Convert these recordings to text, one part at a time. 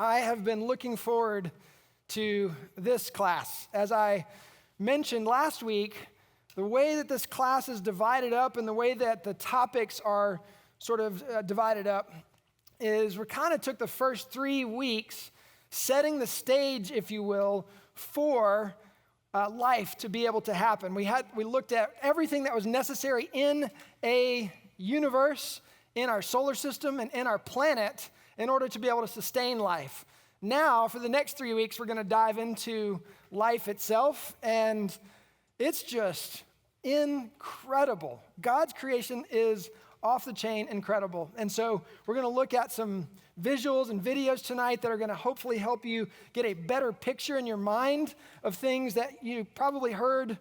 I have been looking forward to this class. As I mentioned last week, the way that this class is divided up and the way that the topics are sort of divided up is we kind of took the first 3 weeks setting the stage, if you will, for life to be able to happen. We looked at everything that was necessary in a universe, in our solar system, and in our planet in order to be able to sustain life. Now, for the next 3 weeks, we're going to dive into life itself, and it's just incredible. God's creation is off the chain incredible. And so we're going to look at some visuals and videos tonight that are going to hopefully help you get a better picture in your mind of things that you probably heard,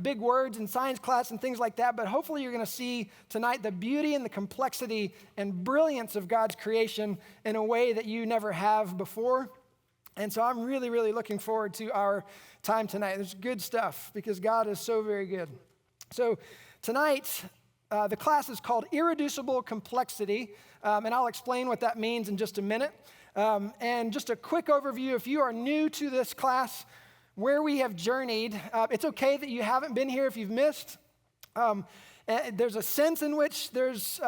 big words in science class and things like that, but hopefully you're going to see tonight the beauty and the complexity and brilliance of God's creation in a way that you never have before. And so I'm really, really looking forward to our time tonight. There's good stuff because God is so very good. So tonight, the class is called Irreducible Complexity, and I'll explain what that means in just a minute. And just a quick overview, if you are new to this class, where we have journeyed, it's okay that you haven't been here if you've missed. There's a sense in which there's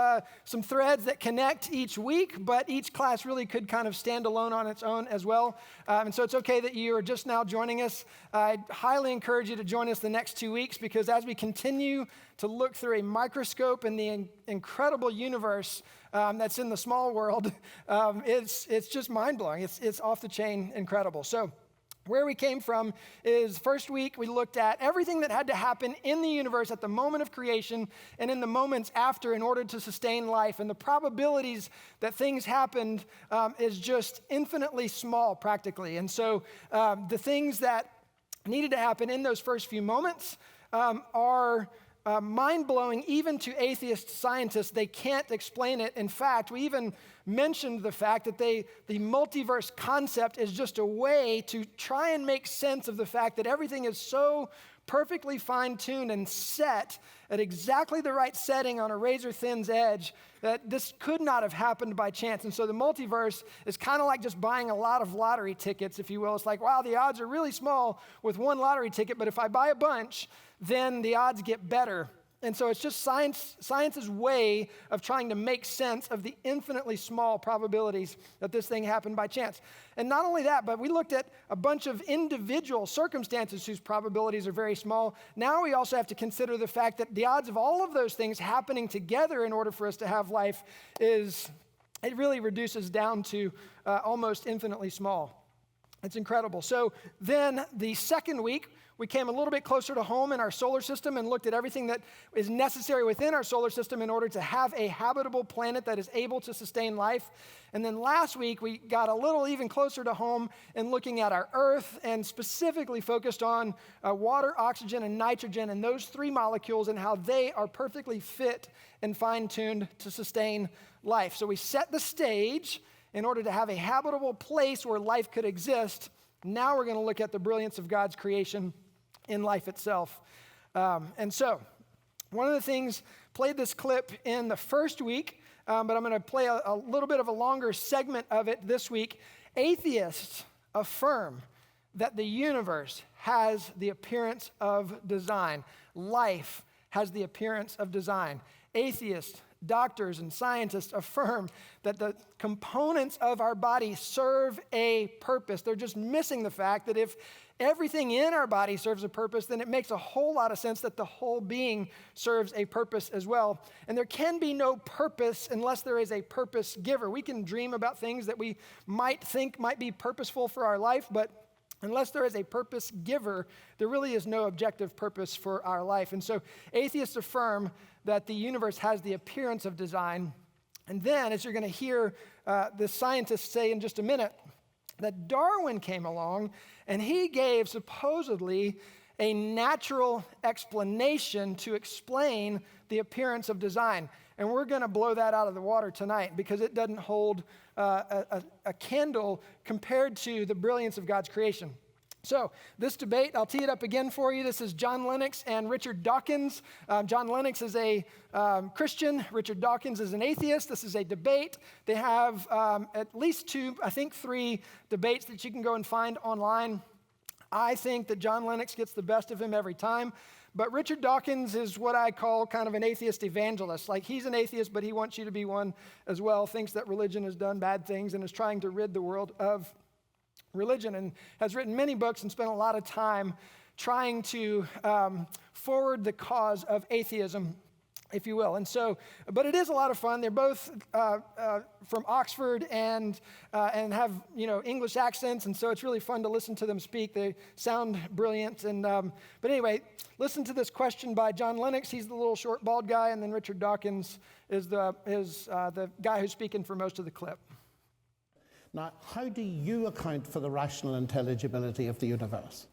some threads that connect each week, but each class really could kind of stand alone on its own as well. And so it's okay that you are just now joining us. I highly encourage you to join us the next 2 weeks because as we continue to look through a microscope in the incredible universe that's in the small world, it's just mind-blowing. It's off the chain incredible. So where we came from is first week we looked at everything that had to happen in the universe at the moment of creation and in the moments after in order to sustain life. And the probabilities that things happened is just infinitely small practically. And so the things that needed to happen in those first few moments are mind-blowing even to atheist scientists. They can't explain it. In fact, we even mentioned the fact that the multiverse concept is just a way to try and make sense of the fact that everything is so perfectly fine-tuned and set at exactly the right setting on a razor-thin edge that this could not have happened by chance. And so the multiverse is kind of like just buying a lot of lottery tickets, if you will. It's like, wow, the odds are really small with one lottery ticket, but if I buy a bunch, then the odds get better. And so it's just science's way of trying to make sense of the infinitely small probabilities that this thing happened by chance. And not only that, but we looked at a bunch of individual circumstances whose probabilities are very small. Now we also have to consider the fact that the odds of all of those things happening together in order for us to have life it really reduces down to almost infinitely small. It's incredible. So then the second week, we came a little bit closer to home in our solar system and looked at everything that is necessary within our solar system in order to have a habitable planet that is able to sustain life. And then last week, we got a little even closer to home in looking at our Earth and specifically focused on water, oxygen, and nitrogen and those 3 molecules and how they are perfectly fit and fine-tuned to sustain life. So we set the stage in order to have a habitable place where life could exist. Now we're going to look at the brilliance of God's creation in life itself. And so, one of the things, played this clip in the first week, but I'm going to play a little bit of a longer segment of it this week. Atheists affirm that the universe has the appearance of design. Life has the appearance of design. Atheists, doctors, and scientists affirm that the components of our body serve a purpose. They're just missing the fact that if everything in our body serves a purpose, then it makes a whole lot of sense that the whole being serves a purpose as well. And there can be no purpose unless there is a purpose giver. We can dream about things that we might think might be purposeful for our life, but unless there is a purpose giver, there really is no objective purpose for our life. And so atheists affirm that the universe has the appearance of design. And then, as you're going to hear the scientists say in just a minute, that Darwin came along and he gave supposedly a natural explanation to explain the appearance of design. And we're going to blow that out of the water tonight because it doesn't hold a candle compared to the brilliance of God's creation. So this debate, I'll tee it up again for you. This is John Lennox and Richard Dawkins. John Lennox is a Christian. Richard Dawkins is an atheist. This is a debate. They have at least 2, I think 3 debates that you can go and find online. I think that John Lennox gets the best of him every time. But Richard Dawkins is what I call kind of an atheist evangelist. Like, he's an atheist, but he wants you to be one as well, thinks that religion has done bad things and is trying to rid the world of religion, and has written many books and spent a lot of time trying to forward the cause of atheism, if you will. And so, but it is a lot of fun. They're both from Oxford and have, English accents, and so it's really fun to listen to them speak. They sound brilliant. And but anyway, listen to this question by John Lennox. He's the little short bald guy, and then Richard Dawkins is the guy who's speaking for most of the clip. Now, how do you account for the rational intelligibility of the universe?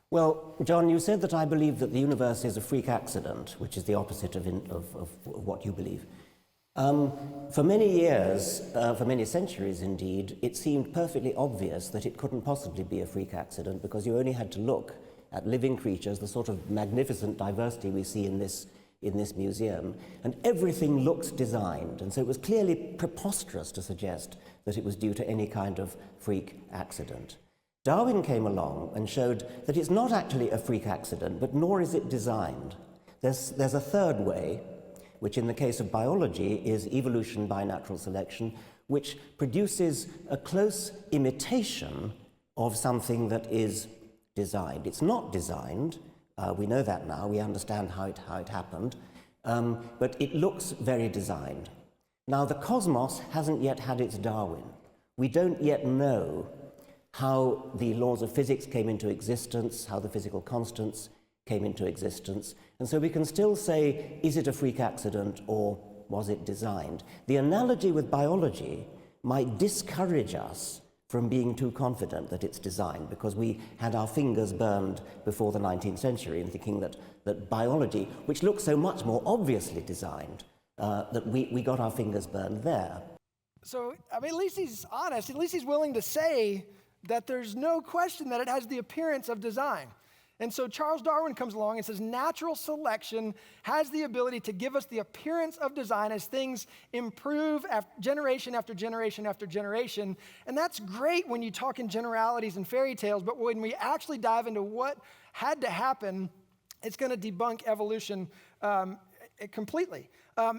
Well, John, you said that I believe that the universe is a freak accident, which is the opposite of what you believe. For many years, for many centuries indeed, it seemed perfectly obvious that it couldn't possibly be a freak accident because you only had to look at living creatures, the sort of magnificent diversity we see in this museum, and everything looks designed. And so it was clearly preposterous to suggest that it was due to any kind of freak accident. Darwin came along and showed that it's not actually a freak accident, but nor is it designed. There's a third way, which in the case of biology is evolution by natural selection, which produces a close imitation of something that is designed. It's not designed. We know that now. We understand how it happened. But it looks very designed. Now, the cosmos hasn't yet had its Darwin. We don't yet know how the laws of physics came into existence, how the physical constants came into existence. And so we can still say, is it a freak accident or was it designed? The analogy with biology might discourage us from being too confident that it's designed, because we had our fingers burned before the 19th century in thinking that biology, which looks so much more obviously designed, that we got our fingers burned there. So, I mean, at least he's honest. At least he's willing to say that there's no question that it has the appearance of design. And so Charles Darwin comes along and says natural selection has the ability to give us the appearance of design as things improve generation after generation after generation. And that's great when you talk in generalities and fairy tales, but when we actually dive into what had to happen, it's going to debunk evolution completely.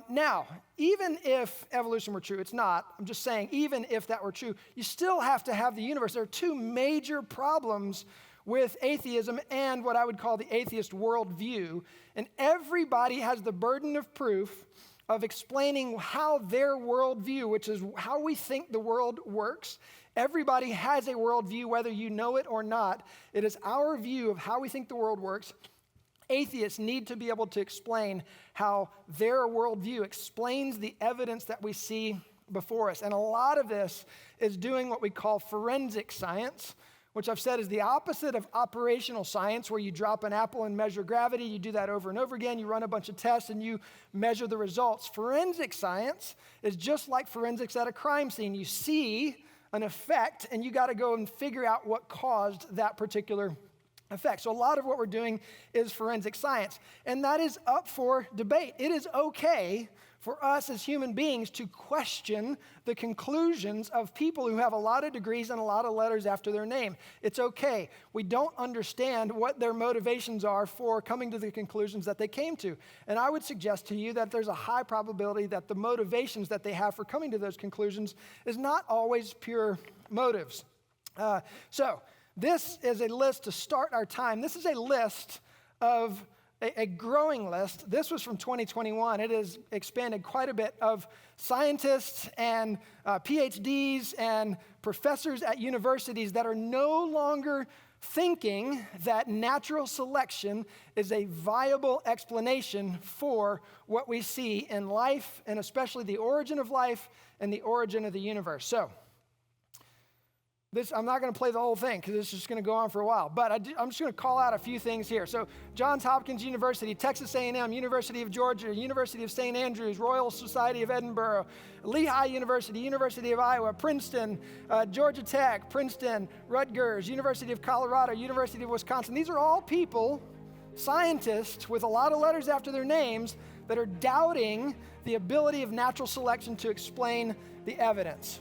Now, even if evolution were true, it's not, I'm just saying, even if that were true, you still have to have the universe. There are 2 major problems with atheism and what I would call the atheist worldview. And everybody has the burden of proof of explaining how their worldview, which is how we think the world works, everybody has a worldview, whether you know it or not. It is our view of how we think the world works. Atheists need to be able to explain how their worldview explains the evidence that we see before us. And a lot of this is doing what we call forensic science, which I've said is the opposite of operational science, where you drop an apple and measure gravity. You do that over and over again. You run a bunch of tests and you measure the results. Forensic science is just like forensics at a crime scene. You see an effect and you got to go and figure out what caused that particular effect. So a lot of what we're doing is forensic science, and that is up for debate. It is okay for us as human beings to question the conclusions of people who have a lot of degrees and a lot of letters after their name. It's okay. We don't understand what their motivations are for coming to the conclusions that they came to. And I would suggest to you that there's a high probability that the motivations that they have for coming to those conclusions is not always pure motives. So this is a list to start our time. This is a list of a growing list. This was from 2021. It has expanded quite a bit, of scientists and PhDs and professors at universities that are no longer thinking that natural selection is a viable explanation for what we see in life, and especially the origin of life and the origin of the universe. So, I'm not going to play the whole thing because it's just going to go on for a while, but I'm just going to call out a few things here. So Johns Hopkins University, Texas A&M, University of Georgia, University of St. Andrews, Royal Society of Edinburgh, Lehigh University, University of Iowa, Princeton, Georgia Tech, Princeton, Rutgers, University of Colorado, University of Wisconsin. These are all people, scientists with a lot of letters after their names, that are doubting the ability of natural selection to explain the evidence.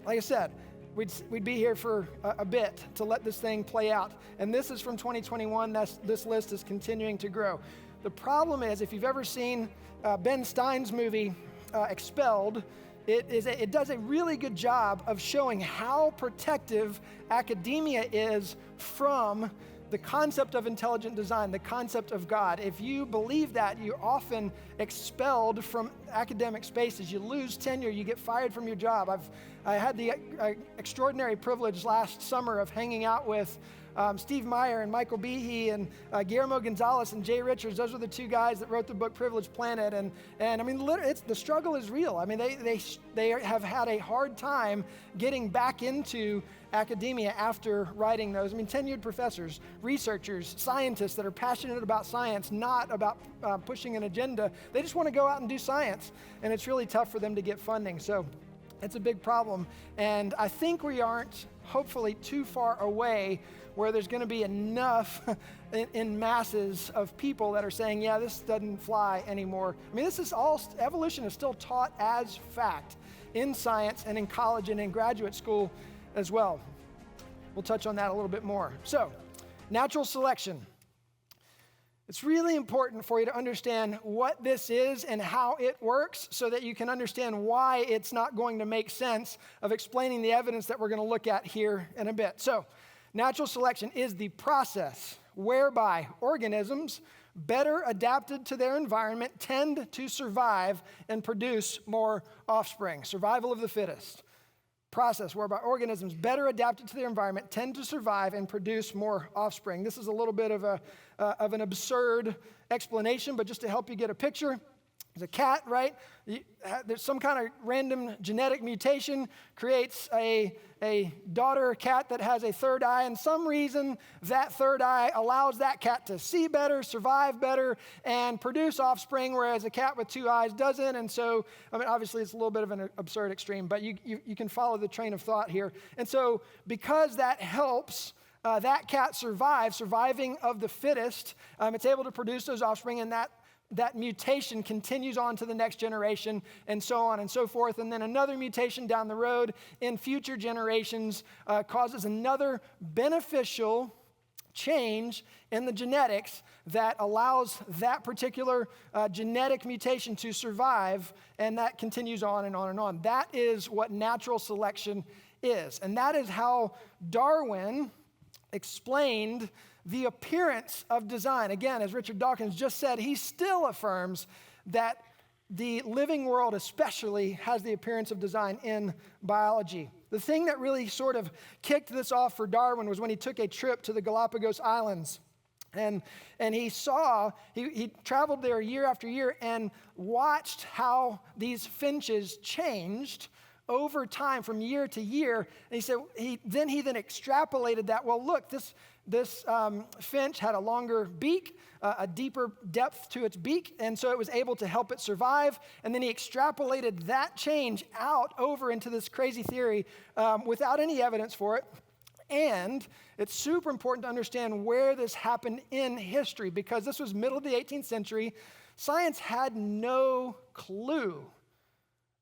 Like I said, we'd be here for a bit to let this thing play out. And this is from 2021. This list is continuing to grow. The problem is, if you've ever seen Ben Stein's movie, Expelled, it does a really good job of showing how protective academia is from the concept of intelligent design, the concept of God. If you believe that, you're often expelled from academic spaces. You lose tenure, you get fired from your job. I had the extraordinary privilege last summer of hanging out with Steve Meyer and Michael Behe and Guillermo Gonzalez and Jay Richards. Those were the two guys that wrote the book Privileged Planet. And I mean, the struggle is real. I mean, they have had a hard time getting back into academia after writing those. I mean, tenured professors, researchers, scientists that are passionate about science, not about pushing an agenda. They just want to go out and do science. And it's really tough for them to get funding. So it's a big problem. And I think we aren't, hopefully, too far away where there's going to be enough in masses of people that are saying, yeah, this doesn't fly anymore. I mean, evolution is still taught as fact in science and in college and in graduate school as well. We'll touch on that a little bit more. So, natural selection. It's really important for you to understand what this is and how it works so that you can understand why it's not going to make sense of explaining the evidence that we're going to look at here in a bit. So, natural selection is the process whereby organisms better adapted to their environment tend to survive and produce more offspring. Survival of the fittest. Process whereby organisms better adapted to their environment tend to survive and produce more offspring. This is a little bit of an absurd explanation, but just to help you get a picture. There's a cat, right? There's some kind of random genetic mutation creates a daughter cat that has a third eye, and some reason that third eye allows that cat to see better, survive better, and produce offspring, whereas a cat with two eyes doesn't. And so, I mean, obviously it's a little bit of an absurd extreme, but you can follow the train of thought here. And so, because that helps that cat surviving of the fittest, it's able to produce those offspring, and that mutation continues on to the next generation, and so on and so forth. And then another mutation down the road in future generations causes another beneficial change in the genetics that allows that particular genetic mutation to survive, and that continues on and on and on. That is what natural selection is. And that is how Darwin explained the appearance of design. Again, as Richard Dawkins just said, he still affirms that the living world especially has the appearance of design in biology. The thing that really sort of kicked this off for Darwin was when he took a trip to the Galapagos Islands. And he traveled there year after year and watched how these finches changed over time from year to year. And he said, he then extrapolated that, well, look, this finch had a longer beak, a deeper depth to its beak, and so it was able to help it survive. And then he extrapolated that change out over into this crazy theory without any evidence for it. And it's super important to understand where this happened in history, because this was middle of the 18th century. Science had no clue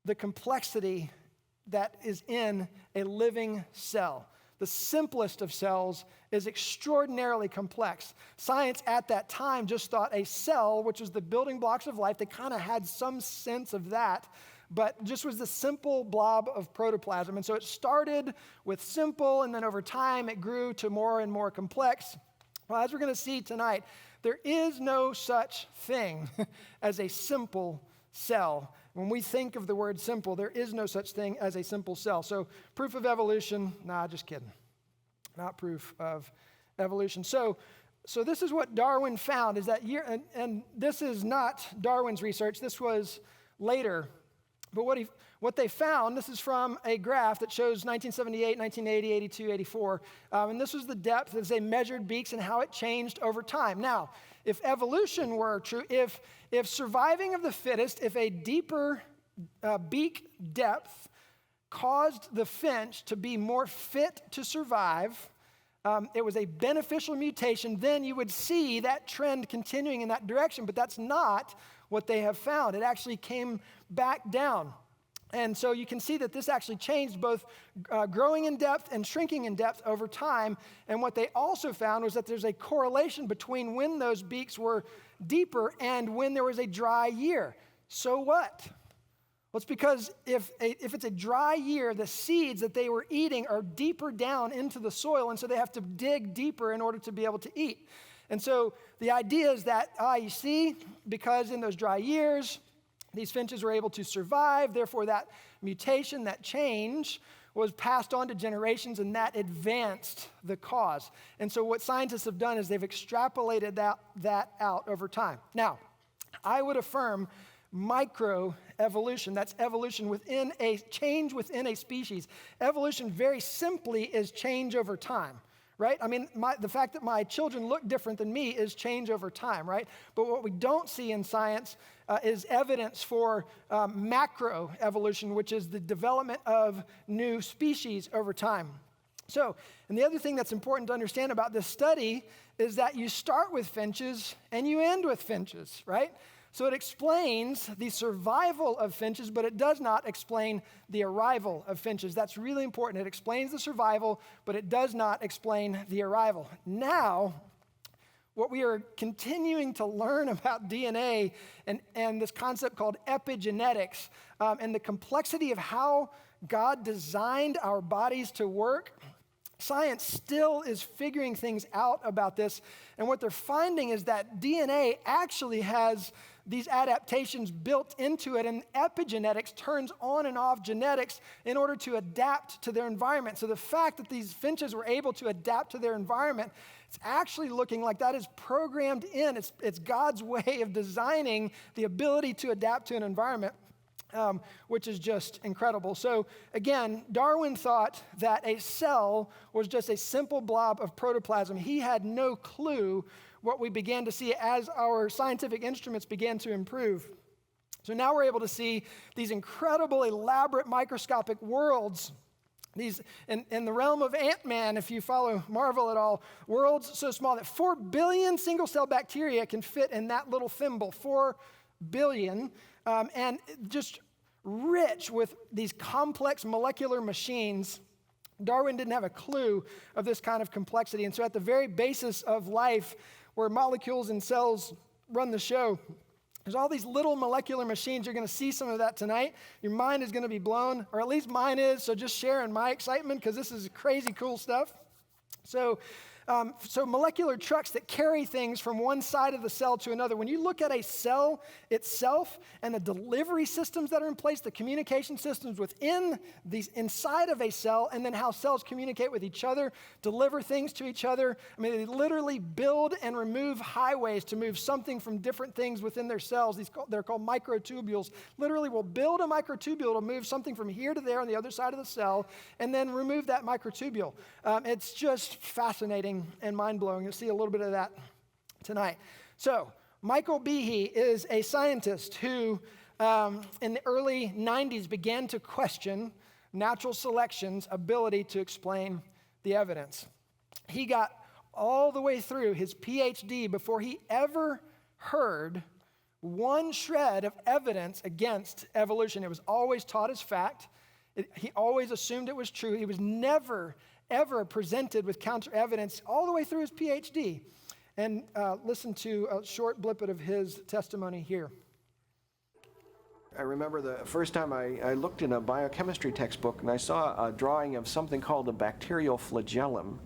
the complexity that is in a living cell. The simplest of cells is extraordinarily complex. Science at that time just thought a cell, which was the building blocks of life, they kind of had some sense of that, but just was the simple blob of protoplasm. And so it started with simple, and then over time it grew to more and more complex. Well, as we're going to see tonight, there is no such thing as a simple cell. When we think of the word simple, there is no such thing as a simple cell. So proof of evolution, nah, just kidding. Not proof of evolution. So this is what Darwin found, is that and this is not Darwin's research, this was later. But what what they found, this is from a graph that shows 1978, 1980, 82, 84, and this was the depth as they measured beaks and how it changed over time. Now, if evolution were true, if surviving of the fittest, if a deeper beak depth caused the finch to be more fit to survive, it was a beneficial mutation, then you would see that trend continuing in that direction, but that's not what they have found. It actually came back down. And so you can see that this actually changed both growing in depth and shrinking in depth over time. And what they also found was that there's a correlation between when those beaks were deeper and when there was a dry year. So what? Well, it's because if it's a dry year, the seeds that they were eating are deeper down into the soil, and so they have to dig deeper in order to be able to eat. And so the idea is that, you see, because in those dry years, these finches were able to survive, therefore that mutation, that change, was passed on to generations, and that advanced the cause. And so what scientists have done is they've extrapolated that out over time. Now, I would affirm microevolution. That's evolution within a change within a species. Evolution, very simply, is change over time. Right? I mean, the fact that my children look different than me is change over time, right? But what we don't see in science is evidence for macroevolution, which is the development of new species over time. So, and the other thing that's important to understand about this study is that you start with finches and you end with finches, right? So it explains the survival of finches, but it does not explain the arrival of finches. That's really important. It explains the survival, but it does not explain the arrival. Now, what we are continuing to learn about DNA and this concept called epigenetics and the complexity of how God designed our bodies to work, science still is figuring things out about this. And what they're finding is that DNA actually has these adaptations built into it, and epigenetics turns on and off genetics in order to adapt to their environment. So the fact that these finches were able to adapt to their environment, it's actually looking like that is programmed in. It's God's way of designing the ability to adapt to an environment, which is just incredible. So again, Darwin thought that a cell was just a simple blob of protoplasm. He had no clue what we began to see as our scientific instruments began to improve. So now we're able to see these incredible, elaborate, microscopic worlds, these in the realm of Ant-Man, if you follow Marvel at all, worlds so small that 4 billion single-cell bacteria can fit in that little thimble, 4 billion, and just rich with these complex molecular machines. Darwin didn't have a clue of this kind of complexity. And so at the very basis of life, where molecules and cells run the show, there's all these little molecular machines. You're going to see some of that tonight. Your mind is going to be blown, or at least mine is, so just sharing my excitement because this is crazy cool stuff. So molecular trucks that carry things from one side of the cell to another. When you look at a cell itself and the delivery systems that are in place, the communication systems within these inside of a cell, and then how cells communicate with each other, deliver things to each other. I mean, they literally build and remove highways to move something from different things within their cells. They're called microtubules. Literally, we'll build a microtubule to move something from here to there on the other side of the cell, and then remove that microtubule. It's just fascinating and mind-blowing. You'll see a little bit of that tonight. So, Michael Behe is a scientist who, in the early 90s, began to question natural selection's ability to explain the evidence. He got all the way through his PhD before he ever heard one shred of evidence against evolution. It was always taught as fact. He always assumed it was true. He was never ever presented with counter evidence all the way through his PhD. And listen to a short blippet of his testimony here. I remember the first time I looked in a biochemistry textbook and I saw a drawing of something called a bacterial flagellum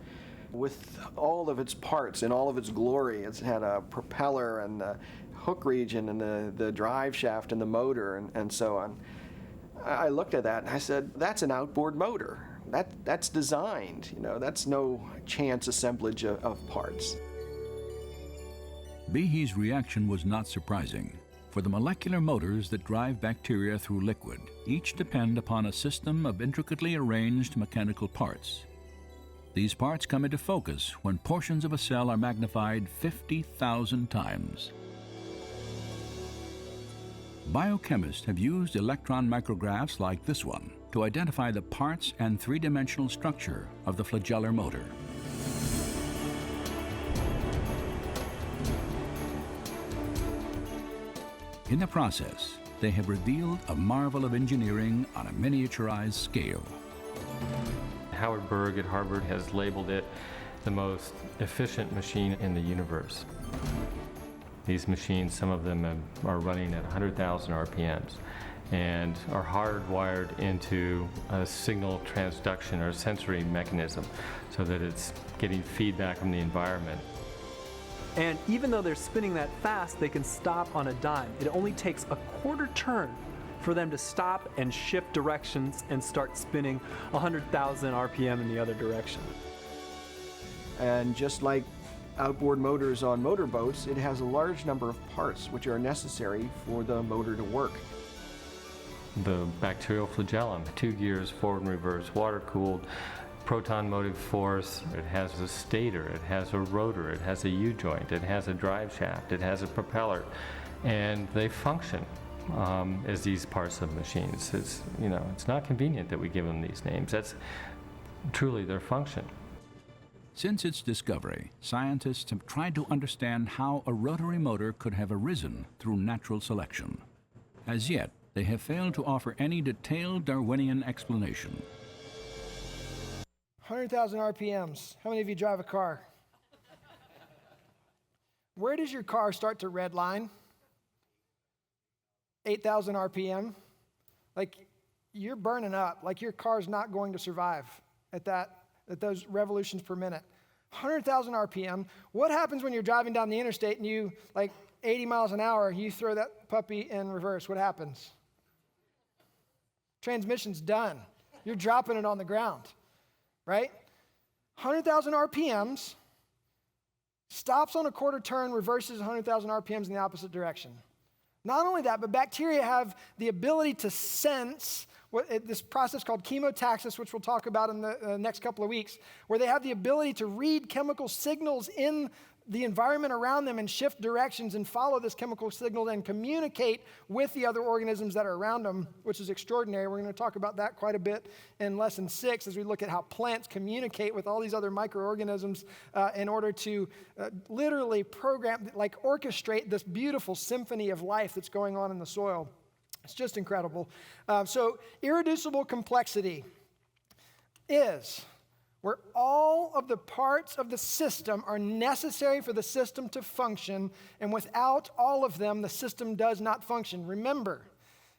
with all of its parts in all of its glory. It had a propeller and the hook region and the drive shaft and the motor and so on. I looked at that and I said, that's an outboard motor. That's designed, that's no chance assemblage of parts. Behe's reaction was not surprising. For For the molecular motors that drive bacteria through liquid, each depend upon a system of intricately arranged mechanical parts. These parts come into focus when portions of a cell are magnified 50,000 times. Biochemists have used electron micrographs like this one to identify the parts and three-dimensional structure of the flagellar motor. In the process, they have revealed a marvel of engineering on a miniaturized scale. Howard Berg at Harvard has labeled it the most efficient machine in the universe. These machines, some of them are running at 100,000 RPMs and are hardwired into a signal transduction or sensory mechanism so that it's getting feedback from the environment. And even though they're spinning that fast, they can stop on a dime. It only takes a quarter turn for them to stop and shift directions and start spinning 100,000 RPM in the other direction. And just like outboard motors on motorboats, it has a large number of parts which are necessary for the motor to work. The bacterial flagellum, 2 gears, forward and reverse, water-cooled, proton motive force. It has a stator, it has a rotor, it has a U-joint, it has a drive shaft, it has a propeller, and they function as these parts of machines. It's not convenient that we give them these names. That's truly their function. Since its discovery, scientists have tried to understand how a rotary motor could have arisen through natural selection. As yet, they have failed to offer any detailed Darwinian explanation. 100,000 RPMs. How many of you drive a car? Where does your car start to redline? 8,000 RPM. Like, you're burning up. Like, your car's not going to survive at those revolutions per minute. 100,000 RPM. What happens when you're driving down the interstate and you, like 80 miles an hour, you throw that puppy in reverse? What happens? Transmission's done. You're dropping it on the ground. Right? 100,000 RPMs, stops on a quarter turn, reverses 100,000 RPMs in the opposite direction. Not only that, but bacteria have the ability to sense this process called chemotaxis, which we'll talk about in the next couple of weeks, where they have the ability to read chemical signals in the environment around them and shift directions and follow this chemical signal and communicate with the other organisms that are around them, which is extraordinary. We're going to talk about that quite a bit in lesson 6 as we look at how plants communicate with all these other microorganisms in order to literally program, like orchestrate this beautiful symphony of life that's going on in the soil. It's just incredible. So irreducible complexity is where all of the parts of the system are necessary for the system to function, and without all of them, the system does not function. Remember,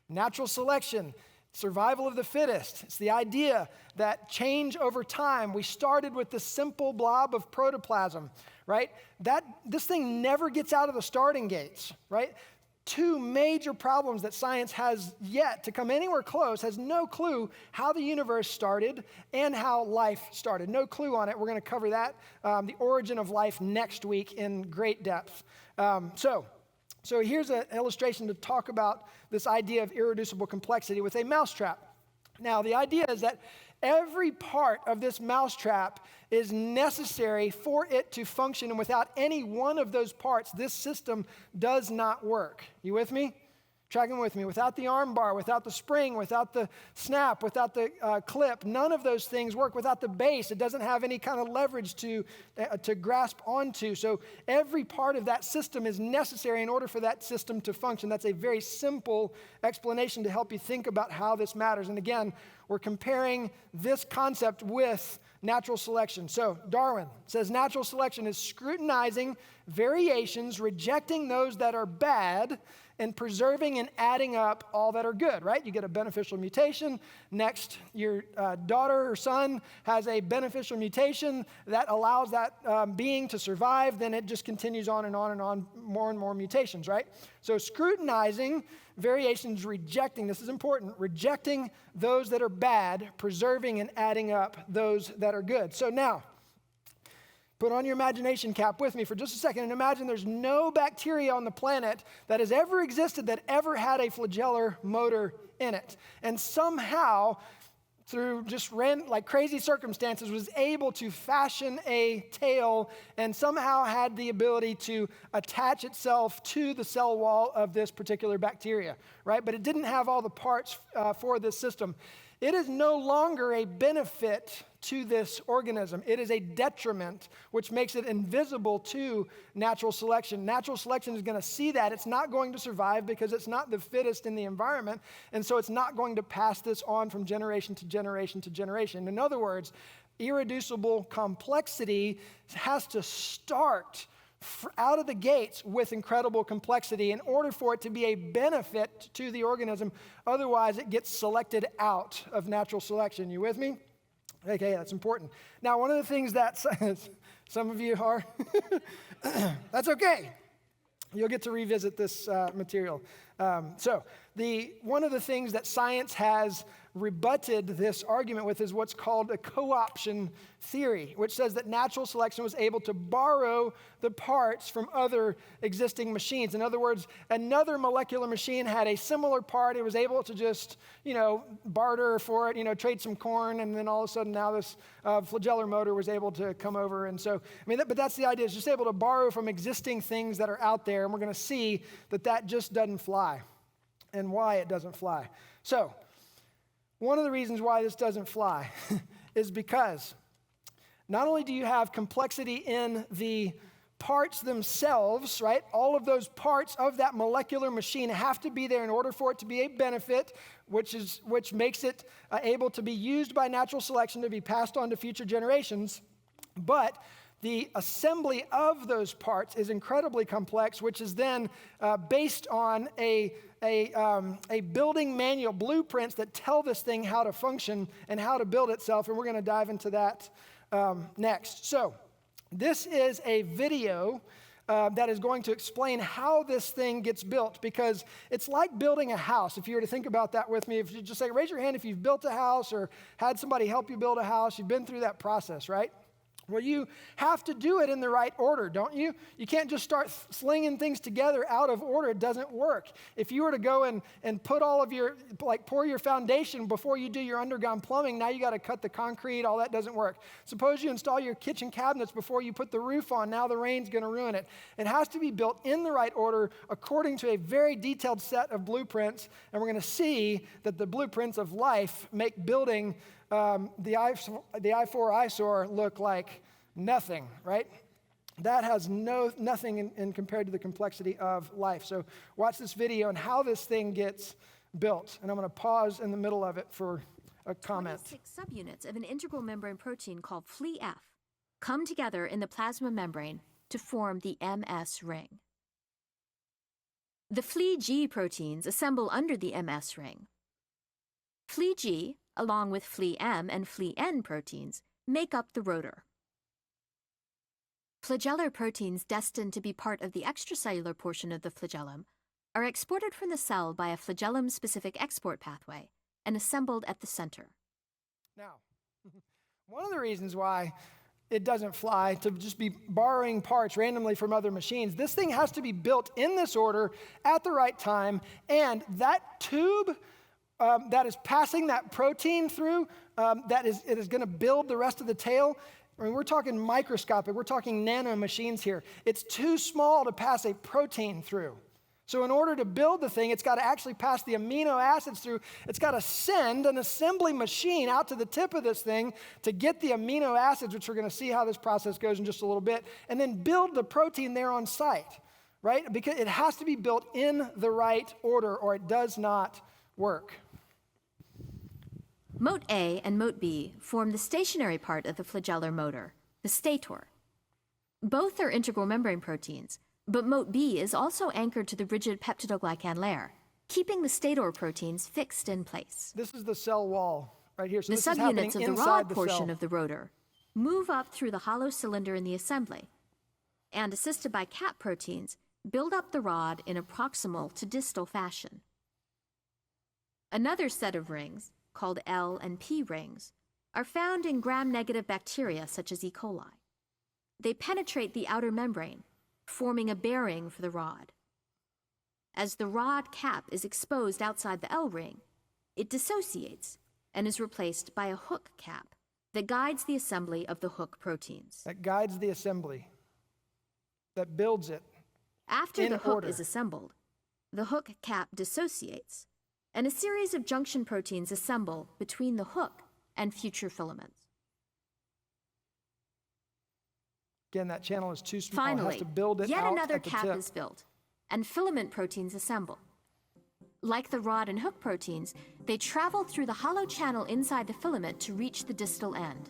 natural selection, survival of the fittest. It's the idea that change over time. We started with this simple blob of protoplasm, right? This thing never gets out of the starting gates, right? 2 major problems that science has yet to come anywhere close, has no clue how the universe started and how life started. No clue on it. We're going to cover that, the origin of life, next week in great depth. So here's an illustration to talk about this idea of irreducible complexity with a mousetrap. Now, the idea is that every part of this mousetrap is necessary for it to function, and without any one of those parts, this system does not work. You with me? Tracking with me. Without the arm bar, without the spring, without the snap, without the clip, none of those things work. Without the base, it doesn't have any kind of leverage to grasp onto. So every part of that system is necessary in order for that system to function. That's a very simple explanation to help you think about how this matters. And again, we're comparing this concept with natural selection. So Darwin says natural selection is scrutinizing variations, rejecting those that are bad, and preserving and adding up all that are good, right? You get a beneficial mutation. Next, your daughter or son has a beneficial mutation that allows that being to survive. Then it just continues on and on and on, more and more mutations, right? So scrutinizing variations, rejecting, this is important, rejecting those that are bad, preserving and adding up those that are good. So now, Put on your imagination cap with me for just a second and imagine there's no bacteria on the planet that has ever existed that ever had a flagellar motor in it. And somehow, through just like crazy circumstances, was able to fashion a tail and somehow had the ability to attach itself to the cell wall of this particular bacteria, right? But it didn't have all the parts for this system. It is no longer a benefit to this organism. It is a detriment, which makes it invisible to natural selection. Natural selection is going to see that. It's not going to survive because it's not the fittest in the environment, and so it's not going to pass this on from generation to generation to generation. In other words, irreducible complexity has to start out of the gates with incredible complexity in order for it to be a benefit to the organism. Otherwise, it gets selected out of natural selection. You with me? Okay, that's important. Now, one of the things that some of you are, that's okay. You'll get to revisit this material. One of the things that science has rebutted this argument with is what's called a co-option theory, which says that natural selection was able to borrow the parts from other existing machines. In other words, another molecular machine had a similar part. It was able to just, barter for it, trade some corn, and then all of a sudden now this flagellar motor was able to come over. And so, but that's the idea. It's just able to borrow from existing things that are out there, and we're going to see that just doesn't fly and why it doesn't fly. So, one of the reasons why this doesn't fly is because not only do you have complexity in the parts themselves, right? All of those parts of that molecular machine have to be there in order for it to be a benefit, which makes it able to be used by natural selection to be passed on to future generations. But the assembly of those parts is incredibly complex, which is then based on a building manual, blueprints that tell this thing how to function and how to build itself, and we're going to dive into that next. So this is a video that is going to explain how this thing gets built, because it's like building a house. If you were to think about that with me, if you just say, raise your hand if you've built a house or had somebody help you build a house, you've been through that process, right? Well, you have to do it in the right order, don't you? You can't just start slinging things together out of order. It doesn't work. If you were to go and put all of your, pour your foundation before you do your underground plumbing, now you got to cut the concrete, all that doesn't work. Suppose you install your kitchen cabinets before you put the roof on, now the rain's going to ruin it. It has to be built in the right order according to a very detailed set of blueprints, and we're going to see that the blueprints of life make building the I-4 eyesore look like nothing, right? That has nothing in compared to the complexity of life. So watch this video on how this thing gets built. And I'm going to pause in the middle of it for a comment. 26 subunits of an integral membrane protein called Fli-F come together in the plasma membrane to form the MS ring. The Fli-G proteins assemble under the MS ring. Fli-G, along with Fli-M and Fli-N proteins, make up the rotor. Flagellar proteins destined to be part of the extracellular portion of the flagellum are exported from the cell by a flagellum-specific export pathway and assembled at the center. Now, one of the reasons why it doesn't fly to just be borrowing parts randomly from other machines, this thing has to be built in this order at the right time, and that tube that is passing that protein through, it is going to build the rest of the tail. We're talking microscopic, we're talking nano machines here. It's too small to pass a protein through. So in order to build the thing, it's got to actually pass the amino acids through. It's got to send an assembly machine out to the tip of this thing to get the amino acids, which we're going to see how this process goes in just a little bit, and then build the protein there on site, right? Because it has to be built in the right order or it does not work. Mote A and Mote B form the stationary part of the flagellar motor, the stator. Both are integral membrane proteins, but Mote B is also anchored to the rigid peptidoglycan layer, keeping the stator proteins fixed in place. This is the cell wall right here. So the subunits of the rod portion of the rotor move up through the hollow cylinder in the assembly, and assisted by cap proteins, build up the rod in a proximal to distal fashion. Another set of rings, called L and P rings, are found in gram-negative bacteria such as E. coli. They penetrate the outer membrane, forming a bearing for the rod. As the rod cap is exposed outside the L-ring, it dissociates and is replaced by a hook cap that guides the assembly of the hook proteins. That guides the assembly, that builds it. After in the hook order. is assembled, the hook cap dissociates, and a series of junction proteins assemble between the hook and future filaments. Again, that channel is too small. It has Finally, to build it yet out another at the cap tip. is built, and filament proteins assemble. Like the rod and hook proteins, they travel through the hollow channel inside the filament to reach the distal end.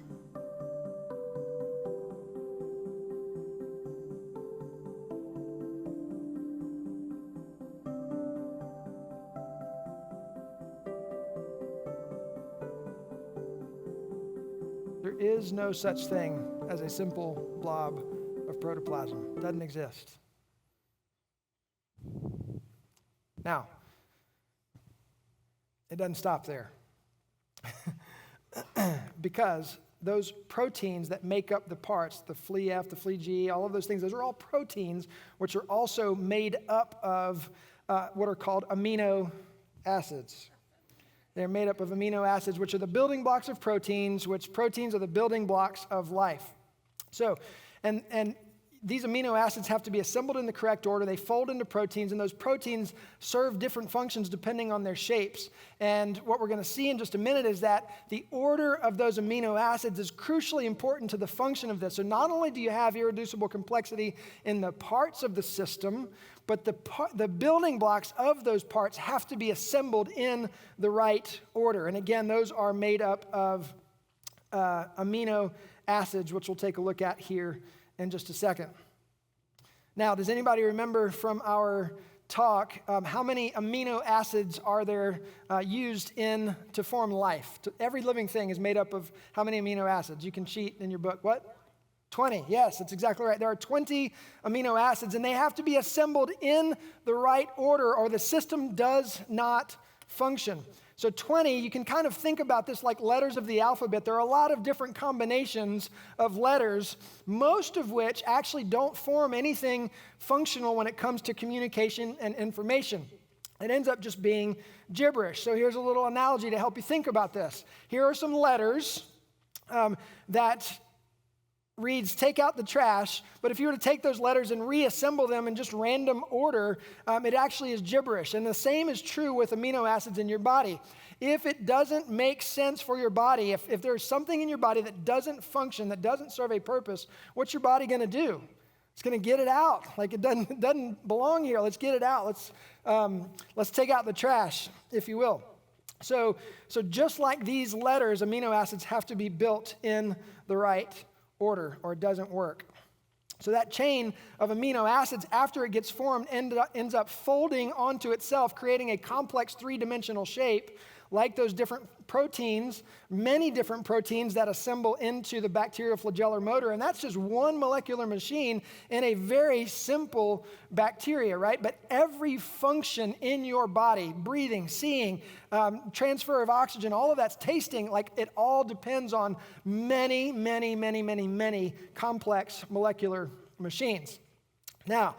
There is no such thing as a simple blob of protoplasm. It doesn't exist. Now, it doesn't stop there. Because those proteins that make up the parts, the Fli F, the Fli G, all of those things, those are all proteins which are also made up of what are called amino acids. They're made up of amino acids, which are the building blocks of proteins, which proteins are the building blocks of life. So, and these amino acids have to be assembled in the correct order. They fold into proteins, and those proteins serve different functions depending on their shapes. And what we're going to see in just a minute is that the order of those amino acids is crucially important to the function of this. So not only do you have irreducible complexity in the parts of the system, but the building blocks of those parts have to be assembled in the right order. And again, those are made up of amino acids, which we'll take a look at here in just a second. Now, does anybody remember from our talk how many amino acids are there used to form life? Every living thing is made up of how many amino acids? You can cheat in your book. What? 20. Yes, that's exactly right. There are 20 amino acids, and they have to be assembled in the right order, or the system does not function. So 20, you can kind of think about this like letters of the alphabet. There are a lot of different combinations of letters, most of which actually don't form anything functional when it comes to communication and information. It ends up just being gibberish. So here's a little analogy to help you think about this. Here are some letters that reads, take out the trash, but if you were to take those letters and reassemble them in just random order, it actually is gibberish. And the same is true with amino acids in your body. If it doesn't make sense for your body, if there's something in your body that doesn't function, that doesn't serve a purpose, what's your body going to do? It's going to get it out. Like it doesn't belong here. Let's get it out. Let's take out the trash, if you will. So just like these letters, amino acids have to be built in the right order, or it doesn't work. So that chain of amino acids, after it gets formed, ends up folding onto itself, creating a complex three-dimensional shape, like those different proteins, many different proteins that assemble into the bacterial flagellar motor. And that's just one molecular machine in a very simple bacteria, right? But every function in your body, breathing, seeing, transfer of oxygen, all of that's tasting, like it all depends on many, many, many, many, many complex molecular machines. Now,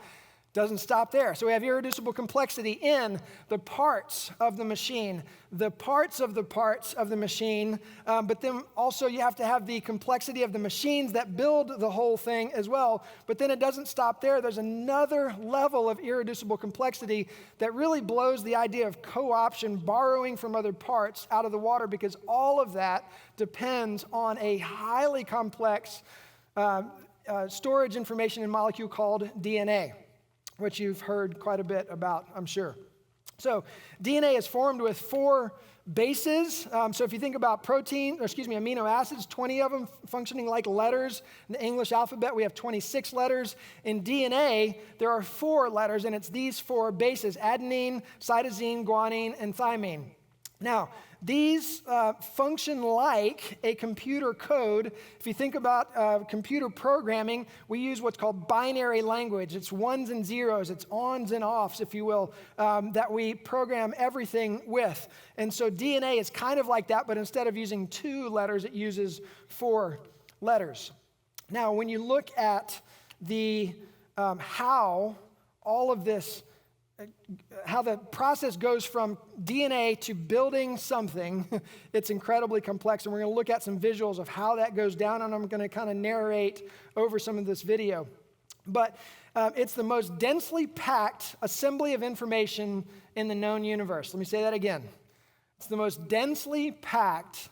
doesn't stop there. So we have irreducible complexity in the parts of the machine, the parts of the machine, but then also you have to have the complexity of the machines that build the whole thing as well. But then it doesn't stop there. There's another level of irreducible complexity that really blows the idea of co-option, borrowing from other parts out of the water, because all of that depends on a highly complex storage information in molecule called DNA, which you've heard quite a bit about, I'm sure. So DNA is formed with 4 bases. So if you think about amino acids, 20 of them functioning like letters. In the English alphabet, we have 26 letters. In DNA, there are 4 letters, and it's these 4 bases: adenine, cytosine, guanine, and thymine. Now, these function like a computer code. If you think about computer programming, we use what's called binary language. It's ones and zeros, it's ons and offs, if you will, that we program everything with. And so DNA is kind of like that, but instead of using 2 letters, it uses 4 letters. Now, when you look at the how all of this, how the process goes from DNA to building something, it's incredibly complex, and we're going to look at some visuals of how that goes down, and I'm going to kind of narrate over some of this video. But it's the most densely packed assembly of information in the known universe. Let me say that again. It's the most densely packed